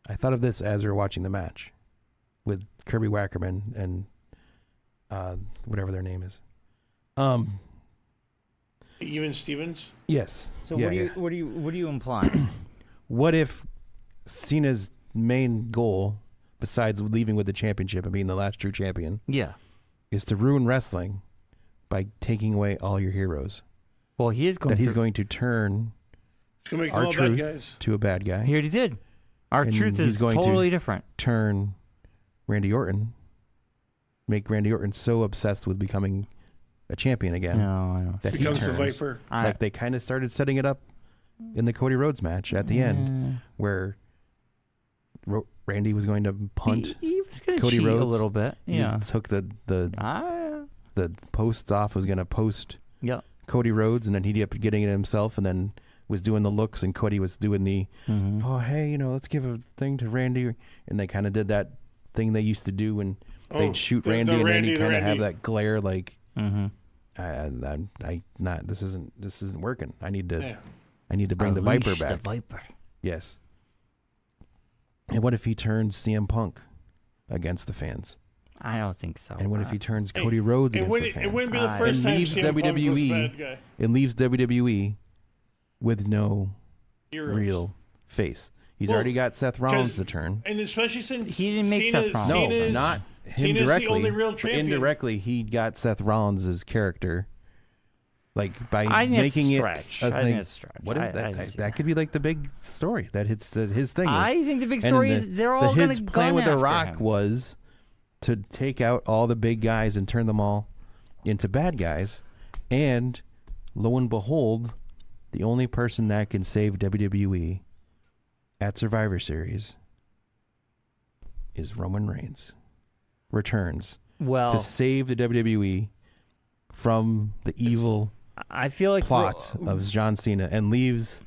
Speaker 1: I thought of this as we were watching the match with Kirby Wackerman and whatever their name is.
Speaker 3: Even Stevens?
Speaker 1: Yes.
Speaker 2: So what are you implying?
Speaker 1: What if Cena's main goal, besides leaving with the championship and being the last true champion, is to ruin wrestling by taking away all your heroes?
Speaker 2: Well, he's going
Speaker 1: to turn our truth to a bad guy.
Speaker 2: He already did. Our truth is totally different.
Speaker 1: Turn Randy Orton, make Randy Orton so obsessed with becoming a champion again that he becomes the Viper. Like they kind of started setting it up in the Cody Rhodes match at the end, where Randy was going to punt
Speaker 2: he was gonna
Speaker 1: Cody
Speaker 2: cheat
Speaker 1: Rhodes
Speaker 2: a little bit. Yeah,
Speaker 1: he took the post off, was going to post Cody Rhodes, and then he ended up getting it himself, and then was doing the looks, and Cody was doing the oh hey, let's give a thing to Randy, and they kind of did that thing they used to do when they'd shoot Randy, and then he kind of have that glare like. This isn't working. I need to bring the Viper back.
Speaker 2: The Viper.
Speaker 1: Yes. And what if he turns CM Punk against the fans?
Speaker 2: I don't think so.
Speaker 1: And what if he turns Cody Rhodes against the fans?
Speaker 3: It wouldn't be the first time CM Punk was a bad guy.
Speaker 1: It leaves WWE with no real face. He's already got Seth Rollins to turn.
Speaker 3: And especially since
Speaker 2: he didn't make Seth Rollins.
Speaker 1: No, not him
Speaker 3: Cena's
Speaker 1: directly.
Speaker 3: The only real champion.
Speaker 1: Indirectly, he got Seth Rollins' character, like by making it a thing.
Speaker 2: I think it's stretch.
Speaker 1: What if that could be like the big story that his thing is?
Speaker 2: I think the big story is they're all going to
Speaker 1: his plan with The Rock
Speaker 2: him.
Speaker 1: was to take out all the big guys and turn them all into bad guys, and lo and behold, the only person that can save WWE at Survivor Series is Roman Reigns. Returns to save the WWE from the evil plot of John Cena, and leaves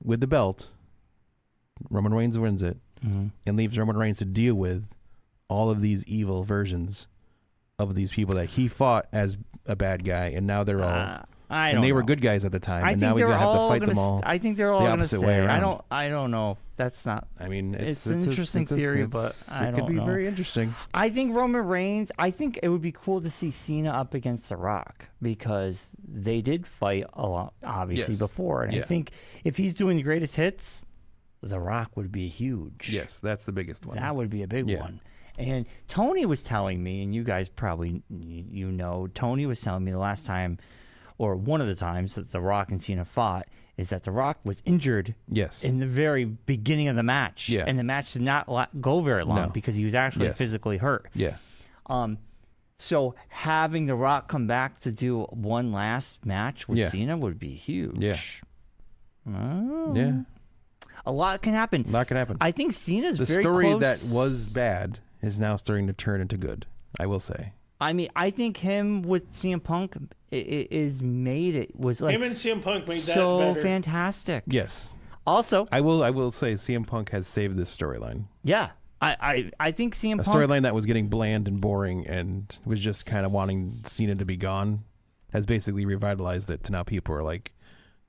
Speaker 1: with the belt. Roman Reigns wins it, and leaves Roman Reigns to deal with all of these evil versions of these people that he fought as a bad guy, and now they're all they were good guys at the time, and now he's gonna have to fight them all.
Speaker 2: I think they're all
Speaker 1: the opposite way around.
Speaker 2: I don't know. That's not.
Speaker 1: I mean,
Speaker 2: it's an interesting theory, but I don't know.
Speaker 1: It could be very interesting.
Speaker 2: I think Roman Reigns. I think it would be cool to see Cena up against The Rock, because they did fight a lot, obviously, before, and I think if he's doing the greatest hits, The Rock would be huge.
Speaker 1: Yes, that's the biggest one.
Speaker 2: That would be a big one. And Tony was telling me, and you guys probably Tony was telling me the last time, or one of the times that The Rock and Cena fought, is that The Rock was injured in the very beginning of the match. Yeah. And the match did not go very long because he was actually physically hurt.
Speaker 1: Yeah.
Speaker 2: So having The Rock come back to do one last match with Cena would be huge.
Speaker 1: Yeah.
Speaker 2: Yeah. A lot can happen. I think Cena's
Speaker 1: the
Speaker 2: very
Speaker 1: story
Speaker 2: close.
Speaker 1: that was bad is now starting to turn into good, I will say.
Speaker 2: I mean, I think him with CM Punk was like
Speaker 3: him and CM Punk made that
Speaker 2: so
Speaker 3: better.
Speaker 1: Fantastic. Yes.
Speaker 2: Also,
Speaker 1: I will say CM Punk has saved this storyline.
Speaker 2: Yeah. I think CM Punk,
Speaker 1: a storyline that was getting bland and boring and was just kind of wanting Cena to be gone, has basically revitalized it to now people are like,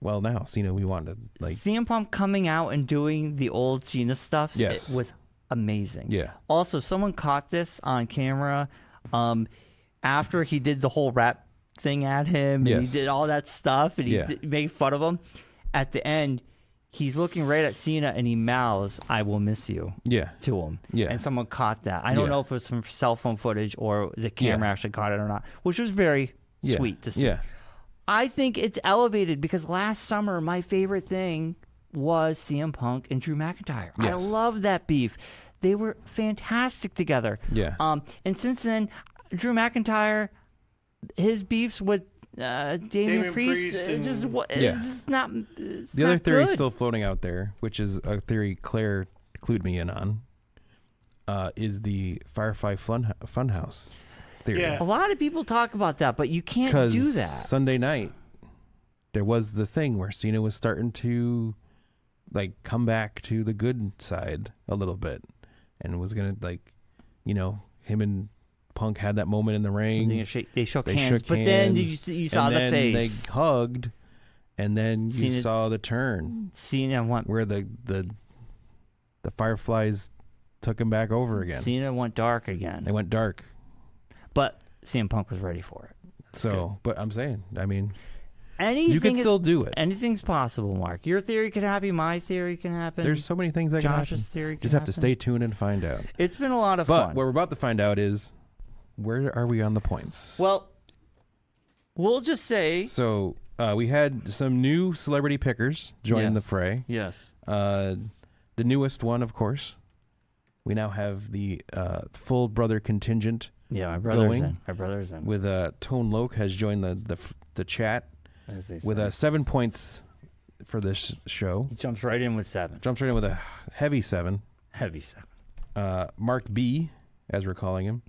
Speaker 1: well, now Cena, we want to like
Speaker 2: CM Punk coming out and doing the old Cena stuff.
Speaker 1: Yes.
Speaker 2: It was amazing.
Speaker 1: Yeah.
Speaker 2: Also, someone caught this on camera after he did the whole rap thing at him, and he did all that stuff, and he made fun of him. At the end, he's looking right at Cena, and he mouths, "I will miss you," to him. Yeah. And someone caught that. I don't know if it was some cell phone footage or the camera actually caught it or not, which was very sweet to see. Yeah. I think it's elevated because last summer, my favorite thing was CM Punk and Drew McIntyre. Yes. I love that beef. They were fantastic together. Yeah. And since then, Drew McIntyre, his beefs with Damian Priest, it's just not.
Speaker 1: The other theory still floating out there, which is a theory Claire clued me in on, is the Firefly Funhouse theory.
Speaker 2: Yeah. A lot of people talk about that, but you can't do that.
Speaker 1: Sunday night, there was the thing where Cena was starting to like come back to the good side a little bit, and was gonna him and Punk had that moment in the ring.
Speaker 2: They shook hands, but then you saw the face.
Speaker 1: They hugged, and then you saw the turn.
Speaker 2: Cena went
Speaker 1: where the Fireflies took him back over again.
Speaker 2: Cena went dark again.
Speaker 1: They went dark,
Speaker 2: but CM Punk was ready for it.
Speaker 1: So, but I'm saying, I mean,
Speaker 2: you
Speaker 1: can still do it.
Speaker 2: Anything's possible, Mark. Your theory can happen. My theory can happen.
Speaker 1: There's so many things that can happen.
Speaker 2: Josh's theory can
Speaker 1: Just have to stay tuned and find out.
Speaker 2: It's been a lot of fun.
Speaker 1: But what we're about to find out is, where are we on the points?
Speaker 2: Well, we'll just say.
Speaker 1: So we had some new celebrity pickers join the fray.
Speaker 2: Yes.
Speaker 1: The newest one, of course. We now have the full brother contingent.
Speaker 2: Yeah, my brother's in.
Speaker 1: With Tone Loke has joined the chat with 7 points for this show.
Speaker 2: He jumps right in with 7.
Speaker 1: Jumps right in with a heavy 7.
Speaker 2: Heavy 7.
Speaker 1: Mark B, as we're calling him,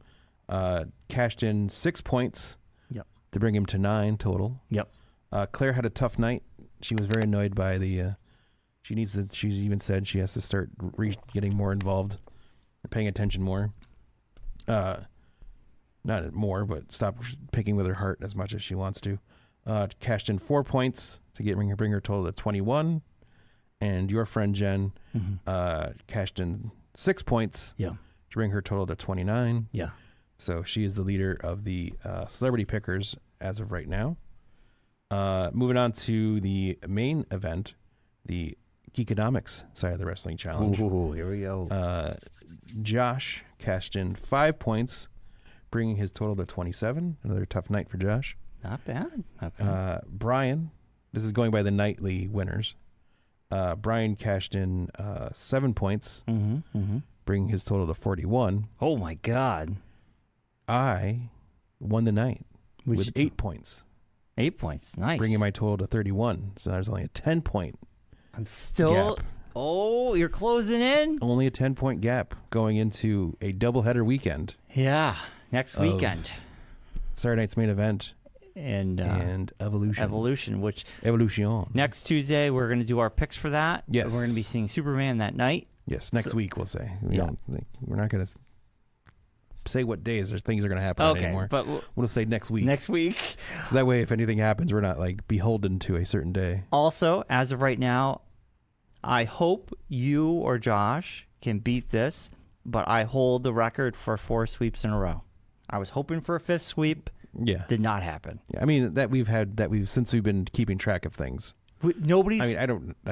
Speaker 1: cashed in 6 points.
Speaker 2: Yep.
Speaker 1: To bring him to 9 total.
Speaker 2: Yep.
Speaker 1: Claire had a tough night. She was very annoyed by the. She's even said she has to start getting more involved, paying attention more. Not more, but stop picking with her heart as much as she wants to. Cashed in 4 points to bring her total to 21, and your friend Jen cashed in 6 points to bring her total to 29.
Speaker 2: Yeah.
Speaker 1: So she is the leader of the celebrity pickers as of right now. Moving on to the main event, the Geekonomics side of the wrestling challenge.
Speaker 2: Ooh, here we go.
Speaker 1: Josh cashed in 5 points, bringing his total to 27. Another tough night for Josh.
Speaker 2: Not bad.
Speaker 1: Bryon, this is going by the nightly winners. Bryon cashed in 7 points, bringing his total to 41.
Speaker 2: Oh, my God.
Speaker 1: I won the night with 8 points.
Speaker 2: 8 points. Nice.
Speaker 1: Bringing my total to 31. So there's only a 10-point
Speaker 2: I'm still.
Speaker 1: gap.
Speaker 2: Oh, you're closing in?
Speaker 1: Only a 10-point gap going into a doubleheader weekend.
Speaker 2: Yeah. Next weekend.
Speaker 1: Saturday night's main event. And Evolution. Evolution.
Speaker 2: Next Tuesday, we're going to do our picks for that.
Speaker 1: Yes.
Speaker 2: We're going to be seeing Superman that night.
Speaker 1: Yes, next week, we'll say. We're not going to say what days things are going to happen anymore.
Speaker 2: But
Speaker 1: we'll say next week.
Speaker 2: Next week.
Speaker 1: So that way, if anything happens, we're not like beholden to a certain day.
Speaker 2: Also, as of right now, I hope you or Josh can beat this, but I hold the record for 4 sweeps in a row. I was hoping for a 5th sweep.
Speaker 1: Yeah.
Speaker 2: Did not happen.
Speaker 1: Yeah, I mean, since we've been keeping track of things.
Speaker 2: Nobody's.
Speaker 1: I mean, I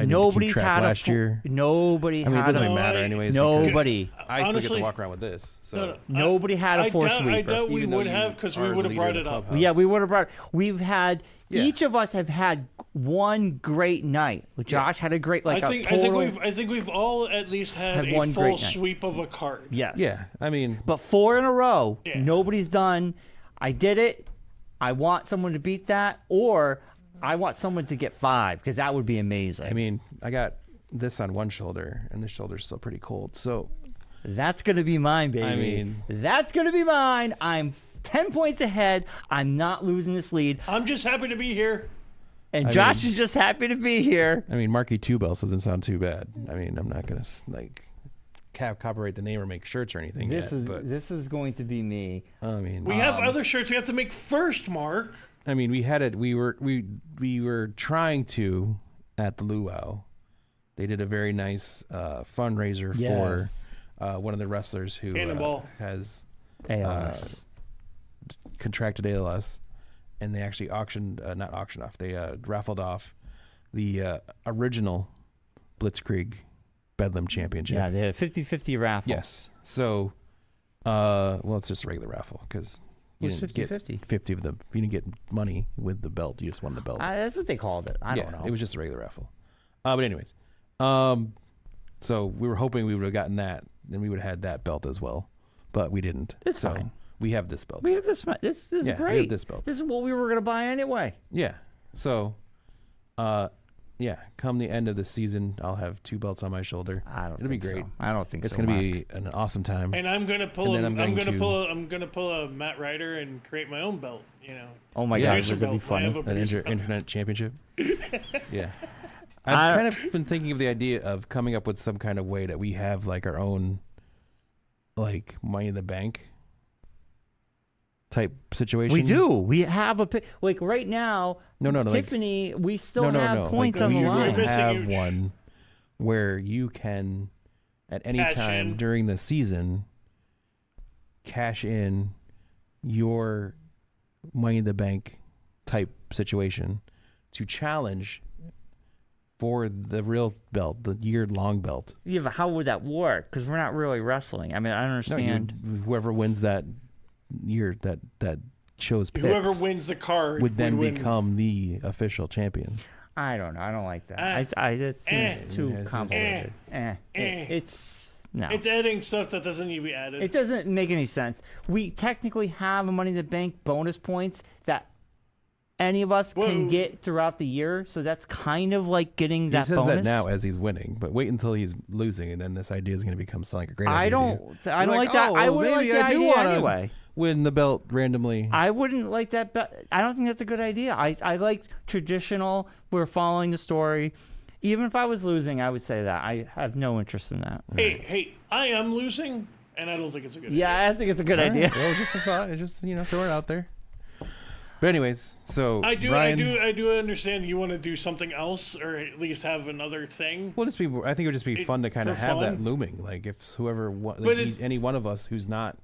Speaker 1: didn't keep track last year.
Speaker 2: Nobody.
Speaker 1: I mean, it doesn't matter anyways.
Speaker 2: Nobody.
Speaker 1: I still get to walk around with this. So
Speaker 2: nobody had a 4 sweeper.
Speaker 3: I doubt we would have because we would have brought it up.
Speaker 2: Yeah, we would have brought. We've had. Yeah. Each of us have had one great night. Josh had a great
Speaker 3: I think we've all at least had a full sweep of a card.
Speaker 2: Yes.
Speaker 1: Yeah. I mean,
Speaker 2: but 4 in a row. Yeah. Nobody's done. I did it. I want someone to beat that, or I want someone to get 5 because that would be amazing.
Speaker 1: I mean, I got this on one shoulder, and this shoulder's still pretty cold. So
Speaker 2: that's gonna be mine, baby.
Speaker 1: I mean,
Speaker 2: that's gonna be mine. I'm 10 points ahead. I'm not losing this lead.
Speaker 3: I'm just happy to be here.
Speaker 2: And Josh is just happy to be here.
Speaker 1: I mean, Marky Two Bells doesn't sound too bad. I mean, I'm not gonna copyright the name or make shirts or anything.
Speaker 2: This is going to be me.
Speaker 1: I mean,
Speaker 3: we have other shirts we have to make first, Mark.
Speaker 1: I mean, we had it. We were trying to at the Luau. They did a very nice fundraiser for one of the wrestlers who has
Speaker 2: ALS.
Speaker 1: Contracted ALS, and they actually they raffled off the original Blitzkrieg Bedlam Championship.
Speaker 2: Yeah, they had a 50-50 raffle.
Speaker 1: Yes. So, it's just a regular raffle because you didn't get 50 of them. You didn't get money with the belt. You just won the belt.
Speaker 2: That's what they called it. I don't know.
Speaker 1: It was just a regular raffle. But anyways, so we were hoping we would have gotten that, and we would have had that belt as well, but we didn't.
Speaker 2: It's fine.
Speaker 1: We have this belt.
Speaker 2: We have this. This is great.
Speaker 1: We have this belt.
Speaker 2: This is what we were going to buy anyway.
Speaker 1: Yeah. So, come the end of the season, I'll have 2 belts on my shoulder. It'll be great.
Speaker 2: So. I don't think
Speaker 1: it's
Speaker 2: so.
Speaker 1: It's going to be an awesome time.
Speaker 3: And I'm going to pull. I'm going to pull a Matt Ryder and create my own belt. You know.
Speaker 2: Oh my God, it's going to be funny.
Speaker 1: An internet championship. Yeah. I've kind of been thinking of the idea of coming up with some kind of way that we have like our own like Money in the Bank type situation.
Speaker 2: We do. We have like right now.
Speaker 1: No,
Speaker 2: Tiffany. We still have points
Speaker 1: like,
Speaker 2: on the line.
Speaker 1: We have one where you can at any time during the season cash in your Money in the Bank type situation to challenge for the real belt, the year-long belt.
Speaker 2: Yeah, but how would that work? Because we're not really wrestling. I mean, I don't understand.
Speaker 1: No, whoever wins that year, that shows picks,
Speaker 3: whoever wins the card
Speaker 1: would then become the official champion.
Speaker 2: I don't know. I don't like that. It's too complicated. It's no.
Speaker 3: It's adding stuff that doesn't need to be added.
Speaker 2: It doesn't make any sense. We technically have a Money in the Bank bonus points that any of us can get throughout the year, so that's kind of like getting that bonus.
Speaker 1: He says that now as he's winning, but wait until he's losing, and then this idea is going to become like a great idea.
Speaker 2: I don't like that. I wouldn't like that idea anyway.
Speaker 1: Win the belt randomly.
Speaker 2: I wouldn't like that. I don't think that's a good idea. I like traditional. We're following the story. Even if I was losing, I would say that. I have no interest in that.
Speaker 3: Hey, I am losing, and I don't think it's a good idea.
Speaker 2: Yeah, I think it's a good idea.
Speaker 1: Well, it's just a thought. It's just, throw it out there. But anyways, so
Speaker 3: I do understand you want to do something else, or at least have another thing.
Speaker 1: Well, I think it would just be fun to kind of have that looming. Like if any one of us who's not,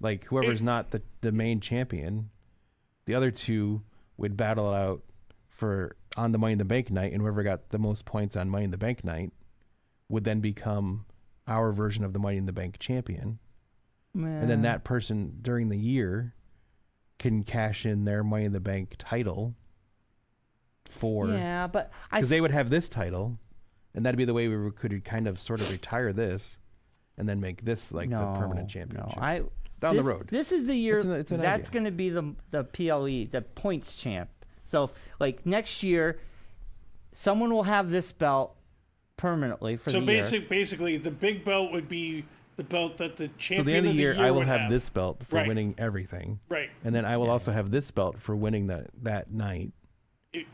Speaker 1: like whoever's not the main champion, the other two would battle out on the Money in the Bank night, and whoever got the most points on Money in the Bank night would then become our version of the Money in the Bank champion. And then that person during the year can cash in their Money in the Bank title because they would have this title, and that'd be the way we could kind of sort of retire this and then make this like the permanent championship down the road.
Speaker 2: This is the year that's going to be the PLE, the points champ. So like next year, someone will have this belt permanently for the year. So
Speaker 3: basically, the big belt would be the belt that the champion. So
Speaker 1: the end of the year, I will have this belt for winning everything.
Speaker 3: Right.
Speaker 1: And then I will also have this belt for winning that night.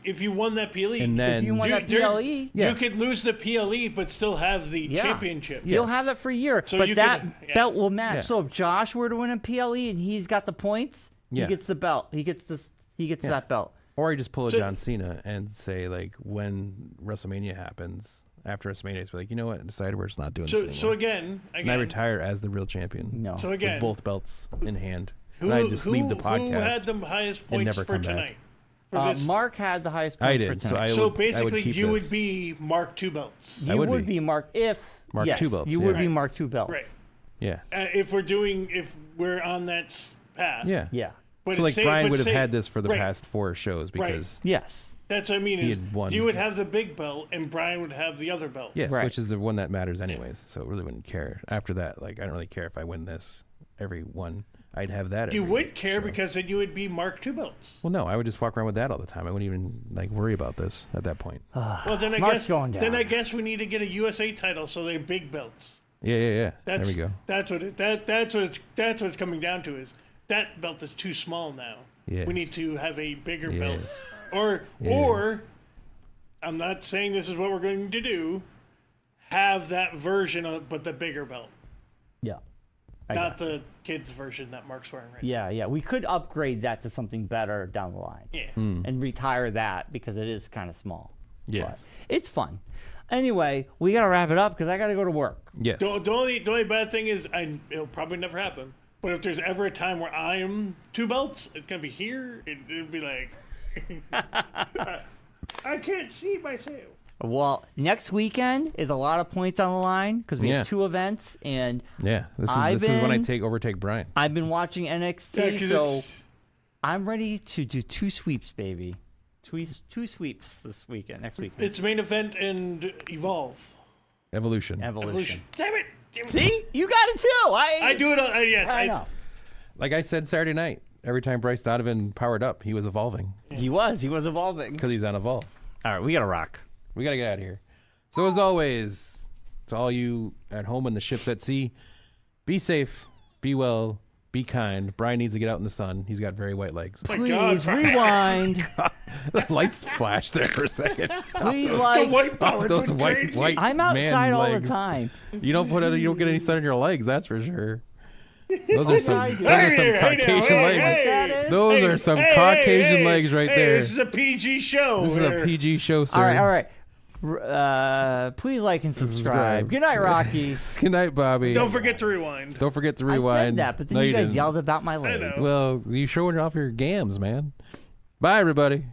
Speaker 3: If you won that PLE,
Speaker 1: and then
Speaker 3: you could lose the PLE but still have the championship.
Speaker 2: Yes. You'll have that for a year, so but that belt will match. Yeah. So if Josh were to win a PLE and he's got the points, he gets the belt. He gets this. He gets that belt.
Speaker 1: Or I just pull a John Cena and say like when WrestleMania happens. After WrestleMania, it's like, you know what? I decided we're just not doing this anymore.
Speaker 3: So again,
Speaker 1: and I retire as the real champion.
Speaker 2: No.
Speaker 3: So again,
Speaker 1: with both belts in hand. And I just leave the podcast.
Speaker 3: Who had the highest points for tonight?
Speaker 2: Marc had the highest points for tonight.
Speaker 3: So basically, you would be Marc 2 belts.
Speaker 2: You would be Marc if
Speaker 1: Marc 2 belts.
Speaker 2: You would be Marc 2 belts.
Speaker 3: Right.
Speaker 1: Yeah.
Speaker 3: If we're on that path.
Speaker 1: Yeah.
Speaker 2: Yeah.
Speaker 1: But so like Bryon would have had this for the past 4 shows because
Speaker 2: yes.
Speaker 3: That's what I mean. You would have the big belt, and Bryon would have the other belt.
Speaker 1: Yes, which is the one that matters anyways. So really wouldn't care. After that, like I don't really care if I win this every one. I'd have that.
Speaker 3: You would care because then you would be Marc 2 belts.
Speaker 1: Well, no, I would just walk around with that all the time. I wouldn't even like worry about this at that point.
Speaker 3: Well, then I guess we need to get a USA title, so they're big belts.
Speaker 1: Yeah. There we go.
Speaker 3: That's what it's coming down to is that belt is too small now.
Speaker 1: Yes.
Speaker 3: We need to have a bigger belt. Or, I'm not saying this is what we're going to do, have that version but the bigger belt.
Speaker 2: Yeah.
Speaker 3: Not the kids version that Marc's wearing right now.
Speaker 2: Yeah. We could upgrade that to something better down the line.
Speaker 3: Yeah.
Speaker 2: And retire that because it is kind of small.
Speaker 1: Yeah.
Speaker 2: But it's fun. Anyway, we got to wrap it up because I got to go to work.
Speaker 1: Yes.
Speaker 3: The only bad thing is it'll probably never happen. But if there's ever a time where I am 2 belts, it's going to be here. It'll be like... I can't see myself.
Speaker 2: Well, next weekend is a lot of points on the line because we have 2 events, and
Speaker 1: this is when I overtake Bryon.
Speaker 2: I've been watching NXT, so I'm ready to do 2 sweeps, baby. 2 sweeps this weekend, next weekend.
Speaker 3: It's main event and
Speaker 1: Evolution.
Speaker 3: Damn it!
Speaker 2: See, you got it too.
Speaker 3: I do it. Yes,
Speaker 2: I know.
Speaker 1: Like I said Saturday night. Every time Bryce Donovan powered up, he was evolving.
Speaker 2: He was evolving.
Speaker 1: Because he's on Evolve.
Speaker 2: All right, we got to rock.
Speaker 1: We got to get out of here. So as always, to all you at home and the ships at sea, be safe, be well, be Be kind. Bryon needs to get out in the sun. He's got very white legs.
Speaker 2: Please rewind.
Speaker 1: The lights flashed there for a second.
Speaker 2: Please
Speaker 3: the white pellets
Speaker 1: those
Speaker 3: went
Speaker 1: white,
Speaker 3: crazy.
Speaker 1: white
Speaker 2: I'm outside
Speaker 1: man
Speaker 2: all
Speaker 1: legs.
Speaker 2: the time.
Speaker 1: You don't get any sun in your legs. That's for sure. Those are some Caucasian legs. Those are some Caucasian legs right there.
Speaker 3: This is a PG show.
Speaker 1: This is a PG show, sir.
Speaker 2: All right. Please like and subscribe. Good night, Rockies.
Speaker 1: Good night, Bobby.
Speaker 3: Don't forget to rewind.
Speaker 1: Don't forget to
Speaker 2: I
Speaker 1: rewind.
Speaker 2: said that, but then
Speaker 1: No,
Speaker 2: you guys
Speaker 1: didn't.
Speaker 2: yelled about my leg.
Speaker 3: know.
Speaker 1: Well, you showing off your gams, man. Bye, everybody.